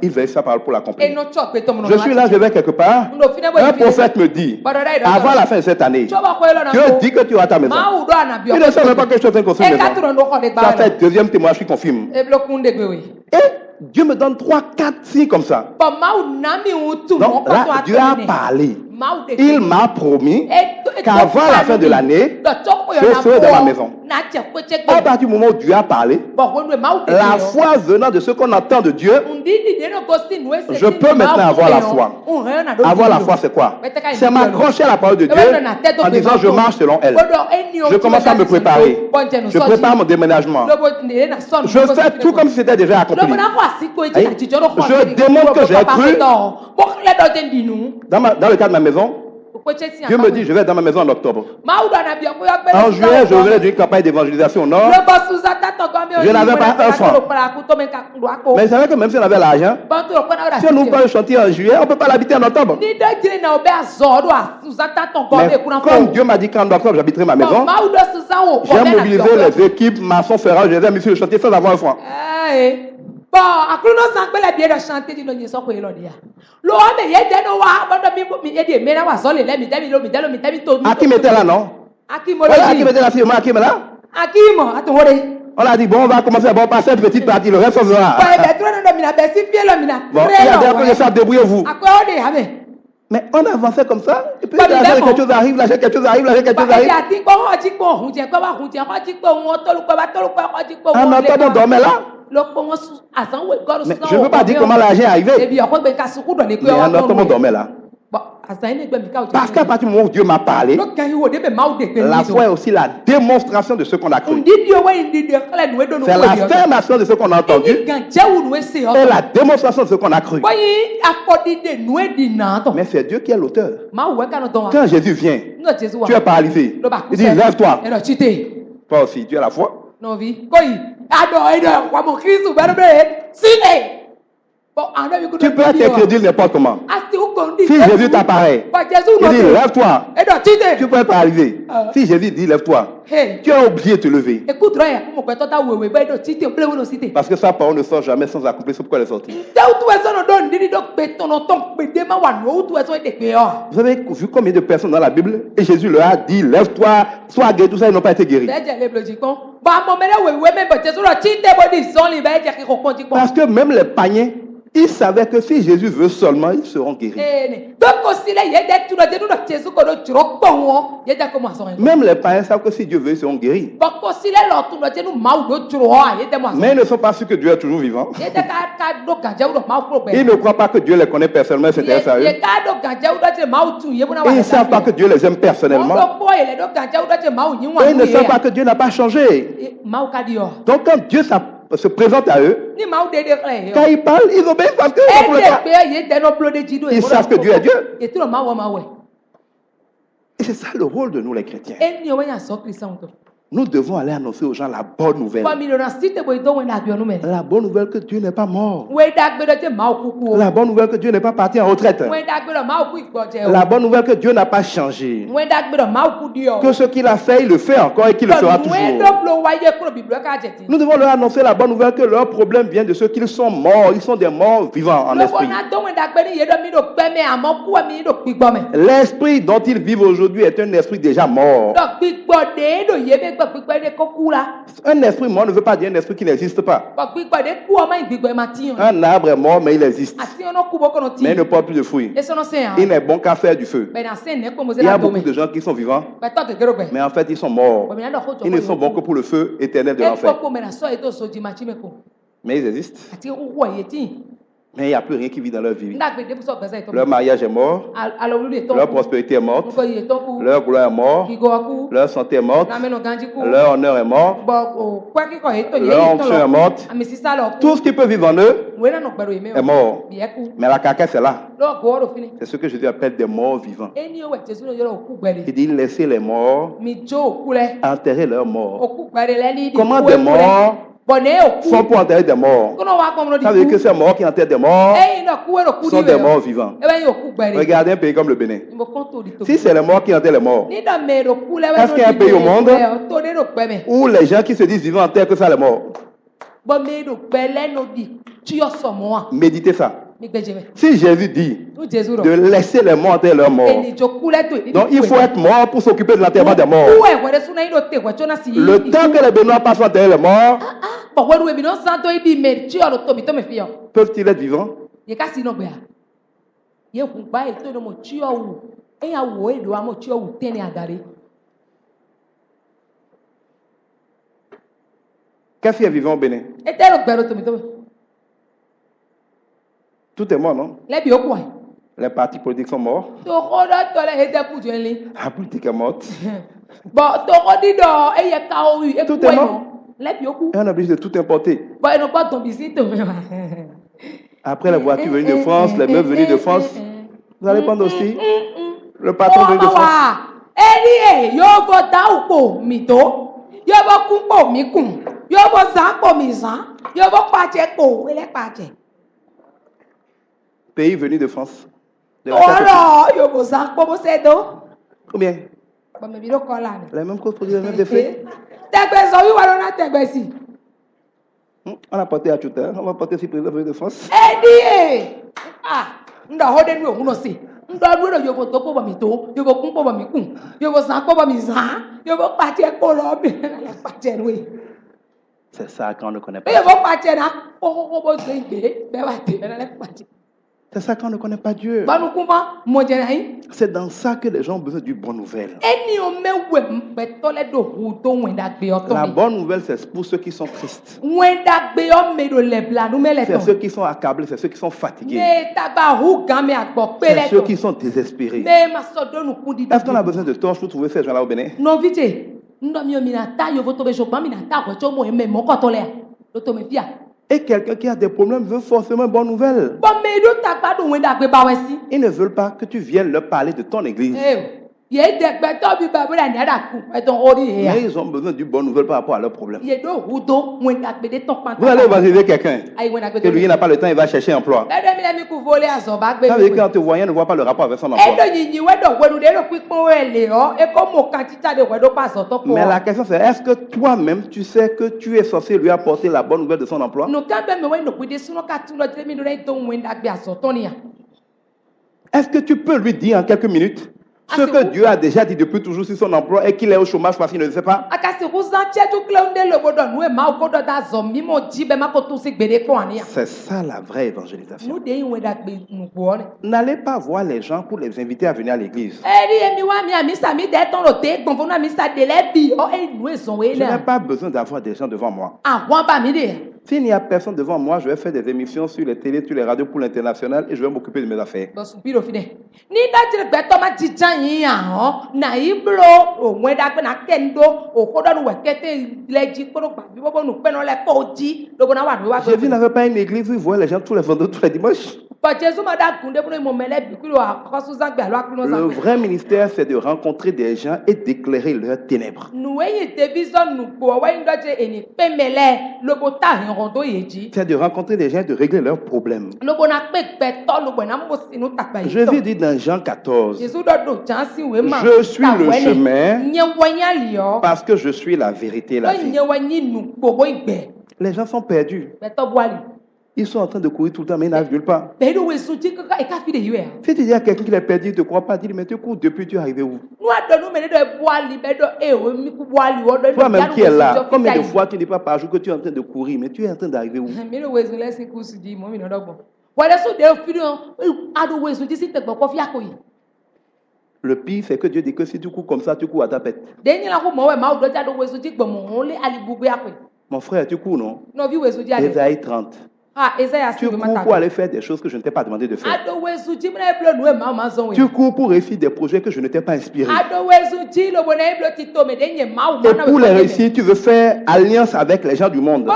Il veut sa parole pour l'accomplir. Je suis là, je vais quelque part. Un prophète me dit, avant la fin de cette année, Dieu dit que tu as ta maison. Il ne savait pas que je suis en train de construire une maison. Ça fait deuxième témoignage qui confirme. Et Dieu me donne 3, 4 signes comme ça. Donc là, Dieu a parlé. Il m'a promis qu'avant la fin de l'année, je serai dans ma maison. À partir du moment où Dieu a parlé, la foi venant de ce qu'on entend de Dieu, je peux maintenant avoir la foi. Avoir la foi, c'est quoi? C'est m'accrocher à la parole de Dieu en disant je marche selon elle. Je commence à me préparer. Je prépare mon déménagement. Je fais tout comme si c'était déjà accompli. Je démontre que j'ai cru. Dans le cas de ma maison, Dieu me dit, je vais dans ma maison en octobre. En juillet, je venais d'une campagne d'évangélisation au nord. Je n'avais pas un franc. Mais je savais que même si on avait l'argent, si on n'ouvre pas le chantier en juillet, on ne peut pas l'habiter en octobre. Mais comme Dieu m'a dit qu'en octobre, j'habiterai ma maison, j'ai mobilisé les équipes, maçons, ferrages, je les ai mis sur le chantier sans avoir un franc. Bon, akluno sangbe la bieda chanter di lo nyeso ko elo dia. Lo ame yede no wa bondo mi yede mena wa zole le mi demi to. Akim était là, non? Akim était là, si Akim est là? Akim, attends, on a dit, bon, on va commencer à passer cette petite partie, le reste on verra. Bon, il y a des gens qui savent, débrouillez-vous. Mais on avançait comme ça, et puis quelque chose arrive, là, quelque chose arrive. En attendant, on dormait là. Mais je ne veux pas dire comment l'argent est arrivé. Mais en attendant, on dormait là. Parce qu'à partir du moment où Dieu m'a parlé, la foi est aussi la démonstration de ce qu'on a cru. C'est l'affirmation de ce qu'on a entendu et la démonstration de ce qu'on a cru. Mais c'est Dieu qui est l'auteur. Quand Jésus vient, tu es paralysé. Il dit, lève-toi. Toi aussi, tu as la foi. Tu peux être crédule n'importe comment. Si Jésus t'apparaît, il dit lève-toi, tu peux être paralysé. Si Jésus dit lève-toi, tu as oublié de te lever. Parce que sa parole ne sort jamais sans accomplir ce pourquoi elle est sortie. Vous avez vu combien de personnes dans la Bible et Jésus leur a dit lève-toi, sois guéri, tout ça, ils n'ont pas été guéris. Parce que même les païens, ils savaient que si Jésus veut seulement, ils seront guéris. Même les païens savent que si Dieu veut, ils seront guéris. Mais ils ne sont pas sûrs que Dieu est toujours vivant. Ils ne croient pas que Dieu les connaît personnellement, c'est sérieux. Ils ne savent pas que Dieu les aime personnellement. Et ils ne savent pas que Dieu n'a pas changé. Donc quand Dieu se présente à eux, quand ils parlent, ils obéissent parce que ils savent que Dieu est Dieu. Et c'est ça le rôle de nous les chrétiens. Nous devons aller annoncer aux gens la bonne nouvelle. La bonne nouvelle que Dieu n'est pas mort. La bonne nouvelle que Dieu n'est pas parti en retraite. La bonne nouvelle que Dieu n'a pas changé. Que ce qu'il a fait, il le fait encore et qu'il le fera toujours. Nous devons leur annoncer la bonne nouvelle que leur problème vient de ceux qui sont morts. Ils sont des morts vivants en esprit. L'esprit dont ils vivent aujourd'hui est un esprit déjà mort. Un esprit mort ne veut pas dire un esprit qui n'existe pas. Un arbre est mort, mais il existe. Mais il ne porte plus de fruits. Il n'est bon qu'à faire du feu. Il y a beaucoup de gens qui sont vivants, mais en fait, ils sont morts. Ils ne sont bons que pour le feu éternel de l'enfer. Mais ils existent. Mais il n'y a plus rien qui vit dans leur vie. Nda gbe de buso gbese to. Leur mariage est mort, Alo lu to. leur prospérité est morte, Ko ye to ku. leur gloire est morte, Ki go ku. leur santé est morte, Na me no ganji ku. leur honneur est mort, Bo o kwa ki ko ye to ye. leur onction est morte. Ami sisa lo. Tout ce qui peut vivre en eux We na no gbero ye me. est mort. Bi e ku. Mais la carcasse est là. Lo go ro fini. C'est ce que Jésus appelle des morts vivants. Eni o we Jesu no yoro ku gbere. Il dit laissez les morts Mi jo ku le. enterrer leurs morts. O ku gbere le ni di. Comment des morts sont pour enterrer des morts? Ça veut dire que ces morts qui enterrent des morts sont des morts vivants. Regardez un pays comme le Bénin. Si c'est les morts qui enterrent les morts, est-ce qu'il y a un pays au monde où les gens qui se disent vivants enterrent que ça les morts? Méditez ça. Si Jésus dit de laisser les morts enterrer leurs morts, donc il faut être mort pour s'occuper de l'enterrement des morts. Le temps que les Béninois passent à enterrer les morts, peuvent-ils être vivants? Qu'est-ce qui est vivant au Bénin? Tout est mort, non? Les partis politiques sont morts. La politique est morte. Tout est mort. Et on est obligé de tout importer. Après la voiture venue de France, les meufs venues de France, vous allez prendre aussi le patron venu de France. Pays venu de France. De combien? La même cause produit les mêmes effets. On a porté à tout à l'heure, on va porter aussi président venu de France. C'est ça qu'on ne connaît pas. C'est ça qu'on ne connaît pas Dieu. C'est dans ça que les gens ont besoin d'une bonne nouvelle. La bonne nouvelle, c'est pour ceux qui sont tristes. C'est ceux qui sont accablés, c'est ceux qui sont fatigués. C'est ceux qui sont désespérés. Est-ce qu'on a besoin de torches pour trouver ces gens-là au Bénin? Et quelqu'un qui a des problèmes veut forcément une bonne nouvelle. Ils ne veulent pas que tu viennes leur parler de ton église. Mais ils ont besoin d'une bonne nouvelle par rapport à leurs problèmes. Vous allez évangéliser quelqu'un que lui n'a pas le temps, il va chercher un emploi. Ça veut dire qu'en te voyant, ne voit pas le rapport avec son emploi. Mais la question c'est, est-ce que toi-même tu sais que tu es censé lui apporter la bonne nouvelle de son emploi? Est-ce que tu peux lui dire en quelques minutes ce que Dieu a déjà dit depuis toujours sur son emploi et qu'il est au chômage parce qu'il ne le sait pas? C'est ça la vraie évangélisation. N'allez pas voir les gens pour les inviter à venir à l'église. Je n'ai pas besoin d'avoir des gens devant moi. S'il n'y a personne devant moi, je vais faire des émissions sur les télés, sur les radios pour l'international et je vais m'occuper de mes affaires. Jésus n'avait pas une église où il voyait les gens tous les vendredis, tous les dimanches. Le vrai ministère, c'est de rencontrer des gens et d'éclairer leurs ténèbres. C'est de rencontrer des gens et de régler leurs problèmes. Jésus dit dans Jean 14, je suis le chemin parce que je suis la vérité et la vie. Les gens sont perdus. Ils sont en train de courir tout le temps, mais ils n'arrivent nulle part. Si tu dis à quelqu'un qui est perdu, il ne te croit pas, dis-lui, mais tu cours depuis, tu es arrivé où? Toi-même qui es là, combien de fois tu ne dis pas par jour que tu es en train de courir, mais tu es en train d'arriver où? Le pire, c'est que Dieu dit que si tu cours comme ça, tu cours à ta pète. Mon frère, tu cours, non? Ésaïe 30. Tu cours pour aller faire des choses que je ne t'ai pas demandé de faire. Tu cours pour réussir des projets que je ne t'ai pas inspiré. Et pour les réussir, tu veux faire alliance avec les gens du monde.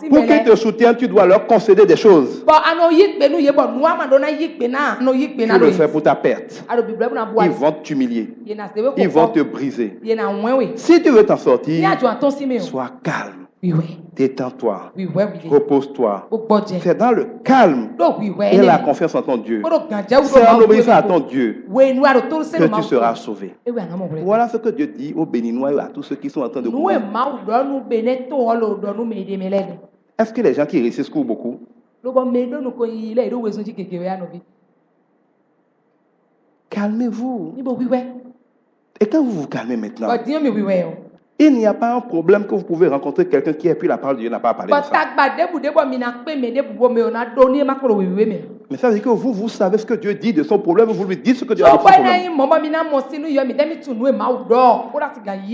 Pour qu'ils te soutiennent, tu dois leur concéder des choses. Tu le fais pour ta perte. Ils vont t'humilier. Ils vont te briser. Si tu veux t'en sortir, sois calme. Détends-toi. Repose-toi. C'est dans le calme et la confiance en ton Dieu. C'est en obéissant à ton Dieu que tu seras sauvé. Voilà ce que Dieu dit aux Béninois et à tous ceux qui sont en train de courir. Est-ce que les gens qui réussissent courent beaucoup? Calmez-vous. Et quand vous vous calmez maintenant, il n'y a pas un problème que vous pouvez rencontrer quelqu'un qui a pris la parole de Dieu n'a pas parlé de ça. Mais ça veut dire que vous savez ce que Dieu dit de son problème, vous lui dites ce que Dieu a dit de son problème.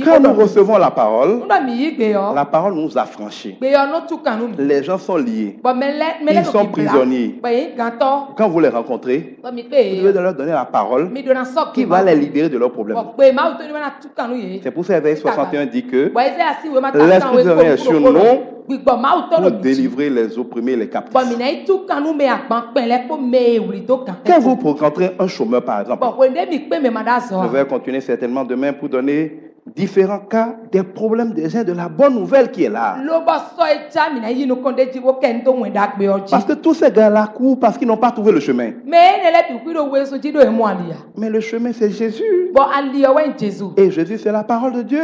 Quand nous recevons la parole nous affranchit. Les gens sont liés. Ils sont prisonniers. Quand vous les rencontrez, vous devez leur donner la parole qui va les libérer de leurs problèmes. C'est pour ça que verset 61 dit que l'Esprit de Dieu est sur nous pour délivrer les opprimés et les captifs. Quand vous rencontrez un chômeur, par exemple, je vais continuer certainement demain pour donner différents cas des problèmes des gens, de la bonne nouvelle qui est là. Parce que tous ces gars-là courent parce qu'ils n'ont pas trouvé le chemin. Mais le chemin, c'est Jésus. Et Jésus, c'est la parole de Dieu.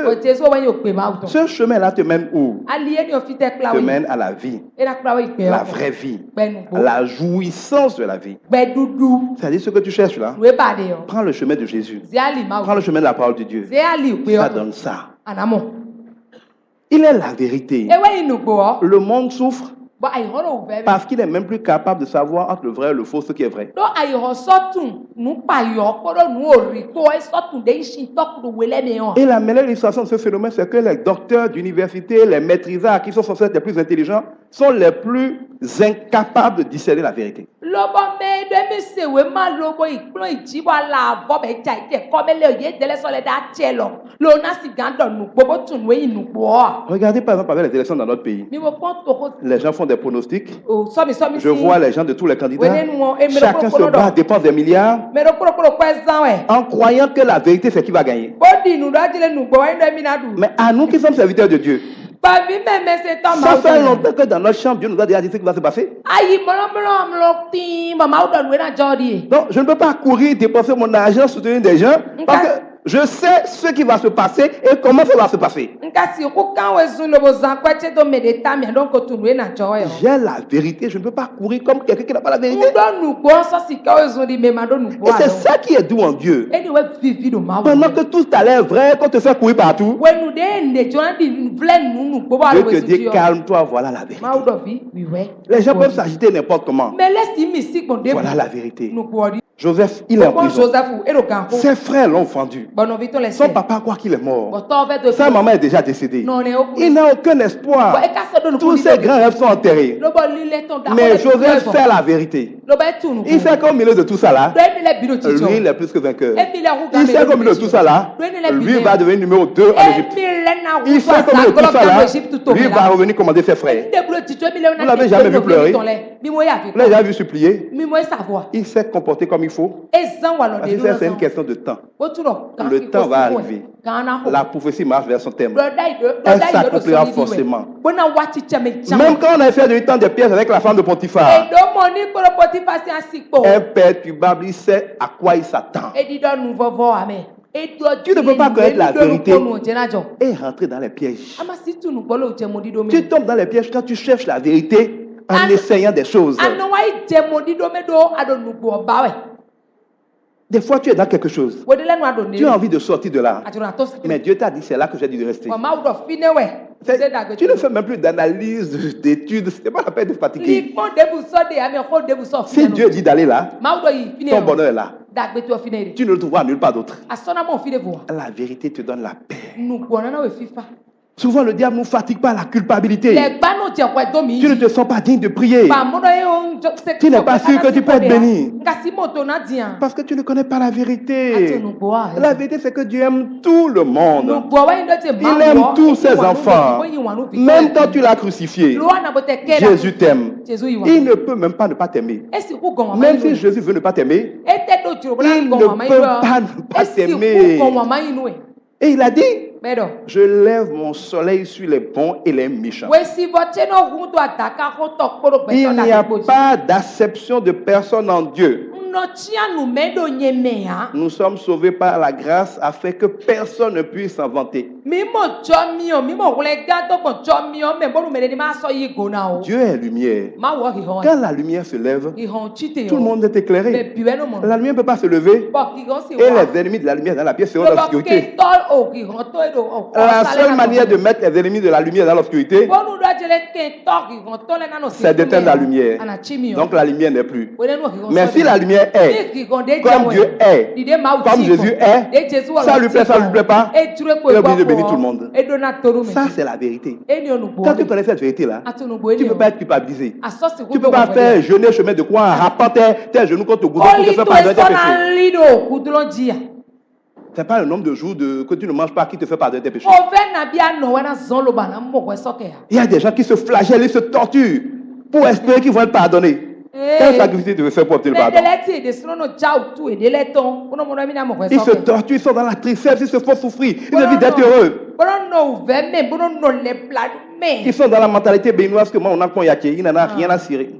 Ce chemin-là te mène où? Te mène à la vie. La vraie vie. À la jouissance de la vie. C'est-à-dire ce que tu cherches là. Prends le chemin de Jésus. Prends le chemin de la parole de Dieu. Ça donne ça. Il est la vérité. Le monde souffre parce qu'il n'est même plus capable de savoir entre le vrai et le faux, ce qui est vrai. Et la meilleure illustration de ce phénomène, c'est que les docteurs d'université, les maîtrisards qui sont censés être les plus intelligents, sont les plus incapables de discerner la vérité. Regardez par exemple avec les élections dans notre pays. Les gens font des pronostics. Je vois les gens de tous les candidats. Chacun se bat, dépense des milliards en croyant que la vérité c'est qui va gagner. Mais à nous qui sommes serviteurs de Dieu, ça fait longtemps que dans notre chambre, Dieu nous a déjà dit ce qui va se passer. Donc, je ne peux pas courir, dépenser mon argent, soutenir des gens, parce que je sais ce qui va se passer et comment ça va se passer. J'ai la vérité, je ne peux pas courir comme quelqu'un qui n'a pas la vérité. Et c'est ça qui est doux en Dieu. Pendant que tout a l'air vrai, qu'on te fait courir partout, Dieu te dit calme-toi, voilà la vérité. Les gens peuvent s'agiter n'importe comment. Voilà la vérité. Joseph, il est en prison. Ses frères l'ont vendu. Son papa croit qu'il est mort. Sa maman est déjà décédée. Il n'a aucun espoir. Tous ses grands rêves sont enterrés. Mais Joseph fait la vérité. Il sait qu'au milieu de tout ça là, lui il est plus que vainqueur. Il sait qu'au milieu de tout ça là, lui va devenir numéro 2 en Égypte. Il sait qu'au milieu de tout ça là, lui va revenir commander ses frères. Vous l'avez jamais vu pleurer? Vous l'avez jamais vu supplier? Il s'est comporté comme il faut. C'est une question de temps. Le temps va arriver. La prophétie marche vers son terme. Elle s'accomplira forcément. Même quand on a fait de lui temps des pièges avec la femme de Potiphar, imperturbable, il sait à quoi il s'attend. Tu ne peux pas connaître la vérité et rentrer dans les pièges. Tu tombes dans les pièges quand tu cherches la vérité en essayant des choses. Des fois, tu es dans quelque chose. Tu as envie de sortir de là. Mais Dieu t'a dit, c'est là que j'ai dit de rester. Tu ne fais même plus d'analyse, d'études. Ce n'est pas la peine de fatiguer. Si Dieu dit d'aller là, ton bonheur est là. Tu ne le trouveras nulle part d'autre. La vérité te donne la paix. Souvent, le diable nous fatigue par la culpabilité. Les gbanou tiens quoi domi. Tu ne te sens pas digne de prier. Tu n'es pas sûr que tu peux être béni. Parce que tu ne connais pas la vérité. La vérité, c'est que Dieu aime tout le monde. Il aime tous ses enfants. Même quand tu l'as crucifié, Jésus t'aime. Il ne peut même pas ne pas t'aimer. Même si Jésus veut ne pas t'aimer, il ne peut pas ne pas t'aimer. Et il a dit, je lève mon soleil sur les bons et les méchants. Il n'y a pas d'acception de personne en Dieu. Nous sommes sauvés par la grâce afin que personne ne puisse s'en vanter. Dieu est lumière. Quand la lumière se lève, tout le monde est éclairé. La lumière ne peut pas se lever et les ennemis de la lumière dans la pièce seront dans l'obscurité. La seule manière de mettre les ennemis de la lumière dans l'obscurité, c'est d'éteindre la lumière. Donc la lumière n'est plus. Mais si la lumière est, comme Dieu est, comme Jésus est, ça lui plaît, ça ne lui plaît pas, il est obligé de bénir tout le monde. Ça, c'est la vérité. Quand tu connais cette vérité-là, tu ne peux pas être culpabilisé. Tu ne peux pas faire jeûner chemin de croix en rappant tes genoux contre le goudron pour te faire pardonner tes péchés. Ce n'est pas le nombre de jours que tu ne manges pas qui te fait pardonner tes péchés. Il y a des gens qui se flagellent, ils se torturent pour espérer qu'ils vont être pardonnés. Quel sacrifice tu veux faire pour obtenir le pardon? Ils se torturent, ils sont dans la tristesse, ils se font souffrir, ils évitent d'être heureux. Ils sont dans la mentalité béninoise que moi, on a cognaqué, il n'en a rien à cirer.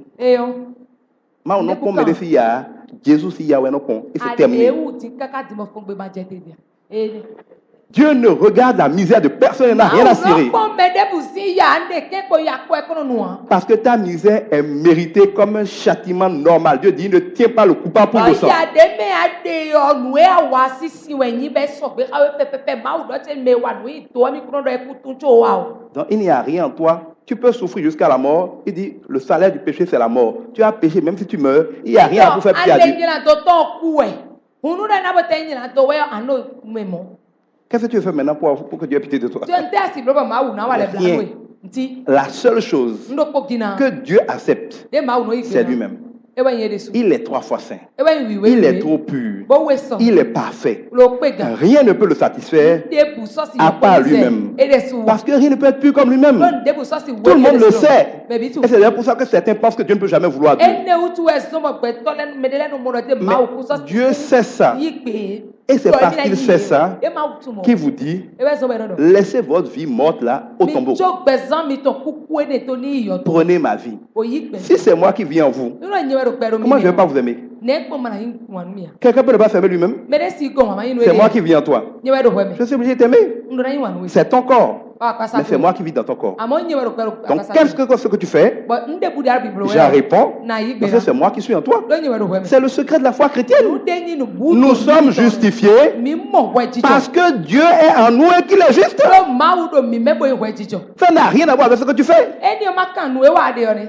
Moi, on a comme des filles, Jésus, si Yahweh, et c'est terminé. Dieu ne regarde la misère de personne, il n'a rien à cirer. Parce que ta misère est méritée comme un châtiment normal. Dieu dit, ne tiens pas le coupable pour innocent. Donc il n'y a rien en toi. Tu peux souffrir jusqu'à la mort. Il dit, le salaire du péché, c'est la mort. Tu as péché, même si tu meurs, il n'y a rien à vous faire pitié à Dieu. Qu'est-ce que tu veux faire maintenant pour que Dieu ait pitié de toi? Rien. La seule chose que Dieu accepte, c'est lui-même. Il est 3 fois saint. Il est trop pur. Il est parfait. Rien ne peut le satisfaire à part lui-même. Parce que rien ne peut être pur comme lui-même. Tout le monde le sait. Et c'est d'ailleurs pour ça que certains pensent que Dieu ne peut jamais vouloir Dieu. Mais Dieu sait ça. Et c'est parce qu'il sait ça qu'il vous dit, laissez votre vie morte là au tombeau. Prenez ma vie. Si c'est moi qui viens en vous, comment je ne vais pas vous aimer? Quelqu'un peut ne pas s'aimer lui-même? C'est moi qui viens en toi. Je suis obligé de t'aimer. C'est ton corps. Mais c'est moi qui vis dans ton corps. Donc, qu'est-ce que tu fais? Je réponds, parce que c'est moi qui suis en toi. C'est le secret de la foi chrétienne. Nous sommes justifiés parce que Dieu est en nous et qu'il est juste. Ça n'a rien à voir avec ce que tu fais.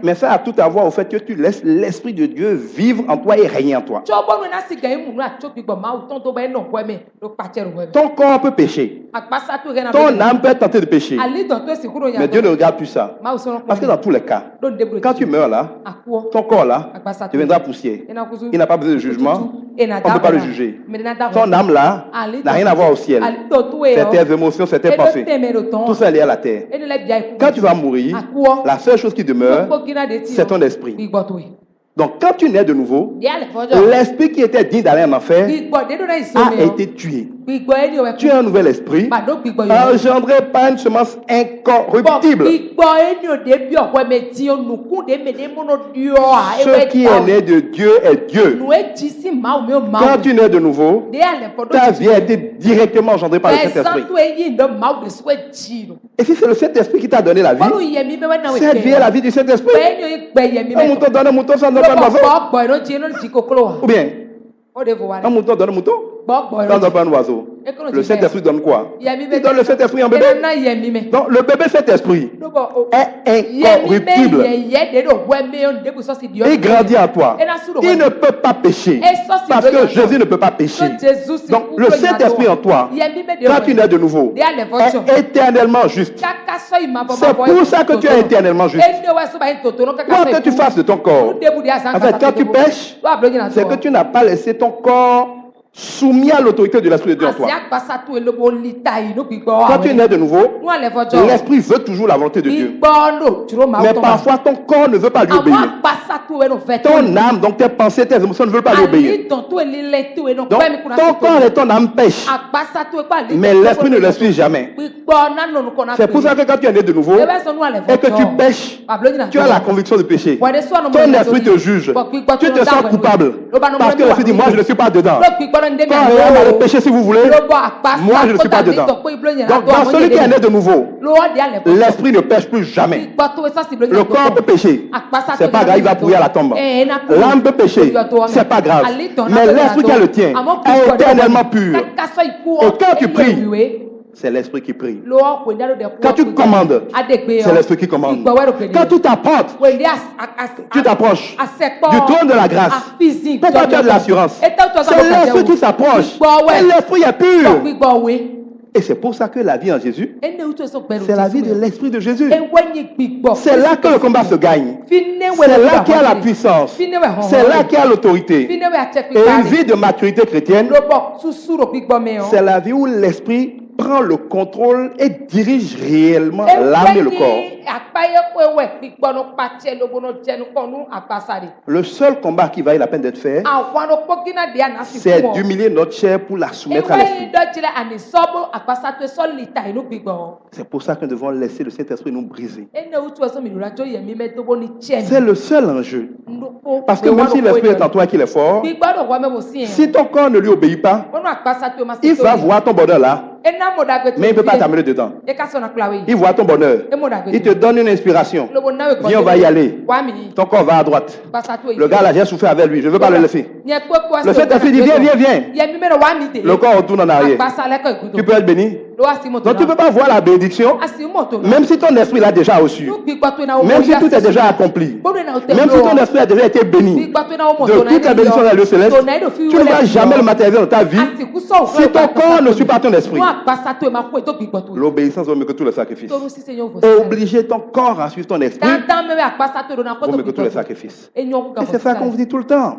Mais ça a tout à voir au fait que tu laisses l'Esprit de Dieu vivre en toi et régner en toi. Ton corps peut pécher. Ton âme peut être tentée de pécher. Mais Dieu ne regarde plus ça. Parce que dans tous les cas, quand tu meurs là, ton corps là deviendra poussière. Il n'a pas besoin de jugement. On ne peut pas le juger. Ton âme là n'a rien à voir au ciel. C'est tes émotions, c'est tes pensées. Tout ça est lié à la terre. Quand tu vas mourir, la seule chose qui demeure, c'est ton esprit. Donc, quand tu nais de nouveau, l'esprit qui était digne d'aller en enfer a été tué. Tu as un nouvel esprit, engendré par une semence incorruptible. Ce qui est né de Dieu est Dieu. Quand tu nais de nouveau, ta vie a été directement engendrée par le Saint-Esprit. Et si c'est le Saint-Esprit qui t'a donné la vie, cette vie est la vie du Saint-Esprit. Un mouton donne un mouton, ça ne donne pas d'oiseau. Ou bien, un mouton donne un mouton. Quand on donne pas un oiseau, le Saint-Esprit donne quoi? Il donne le Saint-Esprit en bébé. Donc le bébé Saint-Esprit est incorruptible. Il grandit en toi. Il ne peut pas pécher. Parce que Jésus ne peut pas pécher. Donc le Saint-Esprit en toi, quand tu nais de nouveau, est éternellement juste. C'est pour ça que tu es éternellement juste. Quoi que tu fasses de ton corps, en fait, quand tu pêches, c'est que tu n'as pas laissé ton corps soumis à l'autorité de l'Esprit de Dieu en toi. Quand tu nais de nouveau, l'Esprit veut toujours la volonté de Dieu. Mais parfois, ton corps ne veut pas lui obéir. Ton âme, donc tes pensées, tes émotions ne veulent pas lui obéir. Donc, ton corps et ton âme pêchent. Mais l'Esprit ne les suit jamais. C'est pour ça que quand tu es né de nouveau et que tu pêches, tu as la conviction de pécher. Ton esprit te juge. Tu te sens coupable. Parce que l'Esprit dit, moi je ne suis pas dedans. Quand on va le pécher si vous voulez, moi je ne suis pas dedans. Donc dans celui qui est né de nouveau, l'esprit ne pêche plus jamais. Le corps peut pécher, c'est pas grave, il va pourrir à la tombe. L'âme peut pécher, c'est pas grave. Mais l'esprit qui est le tien est éternellement pur. Et quand tu pries, c'est l'esprit qui prie. Quand tu commandes, c'est l'esprit qui commande. Quand tu t'apportes, tu t'approches du trône de la grâce. Pourquoi tu as de l'assurance? C'est l'esprit qui s'approche. Et l'esprit est pur. Et c'est pour ça que la vie en Jésus, c'est la vie de l'esprit de Jésus. C'est là que le combat se gagne. C'est là qu'il y a la puissance. C'est là qu'il y a l'autorité. Et une vie de maturité chrétienne, c'est la vie où l'esprit prend le contrôle et dirige réellement l'âme et le corps. Le seul combat qui vaille la peine d'être fait, c'est d'humilier notre chair pour la soumettre à l'esprit. C'est pour ça que nous devons laisser le Saint-Esprit nous briser. C'est le seul enjeu. Parce que même si l'esprit est en toi et qu'il est fort, si ton corps ne lui obéit pas, il va voir ton bonheur là, mais il ne peut pas t'amener dedans. Il voit ton bonheur. Il te donne une inspiration. Viens, on va y aller. Ton corps va à droite. Le gars là, j'ai souffert avec lui. Je ne veux pas le laisser. Le Saint-Esprit dit, viens, viens, viens. Le corps retourne en arrière. Tu peux être béni. Donc tu ne peux pas voir la bénédiction, même si ton esprit l'a déjà reçu. Même si tout est déjà accompli. Même si ton esprit a déjà été béni. De toutes les bénédictions dans le céleste, tu ne vas jamais le matérialiser dans ta vie si ton corps ne suit pas ton esprit. L'obéissance vaut mieux que tous les sacrifices. Obliger ton corps à suivre ton esprit vaut mieux que tous les sacrifices. Et c'est ça qu'on vous dit tout le temps.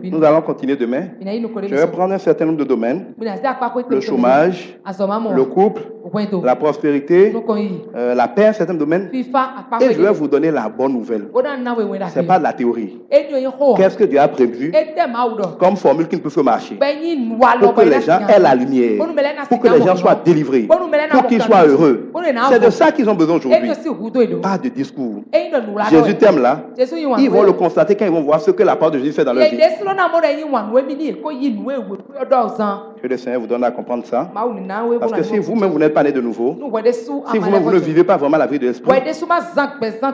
Nous allons continuer demain. Je vais prendre un certain nombre de domaines. Le chômage, le couple, la prospérité, la paix, un certain domaine. Et je vais vous donner la bonne nouvelle. Ce n'est pas de la théorie. Qu'est-ce que Dieu a prévu comme formule qui ne peut pas marcher pour que les gens aient la lumière, pour que les gens soient délivrés, pour qu'ils soient heureux. C'est de ça qu'ils ont besoin aujourd'hui. Pas de discours. Jésus t'aime là. Ils vont le constater quand ils vont voir ce que la parole de Jésus fait dans leur vie. Que le Seigneur vous donne à comprendre ça. Parce que si vous-même vous n'êtes pas né de nouveau, si vous-même vous ne vivez pas vraiment la vie de l'esprit,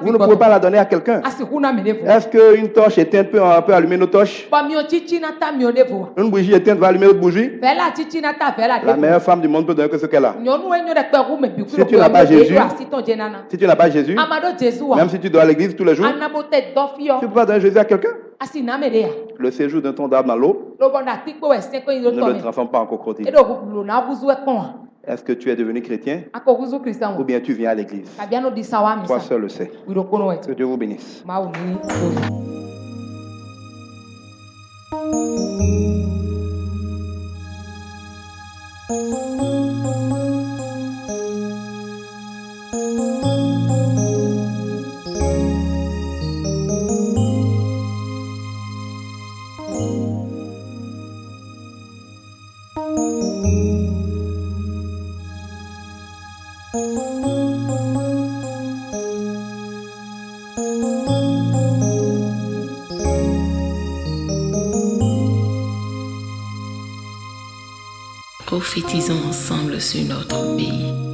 vous ne pouvez pas la donner à quelqu'un. Est-ce qu'une torche éteinte peut allumer nos torches? Une bougie éteinte va allumer notre bougie? La meilleure femme du monde peut donner que ce qu'elle a. Si tu n'as pas Jésus, même si tu dois à l'église tous les jours, tu ne peux pas donner Jésus à quelqu'un. Le séjour d'un ton d'arbre dans l'eau ne le transforme pas en crocodile. Est-ce que tu es devenu chrétien ou bien tu viens à l'église? Toi seul le sais. Que Dieu vous bénisse. Prophétisons ensemble sur notre pays.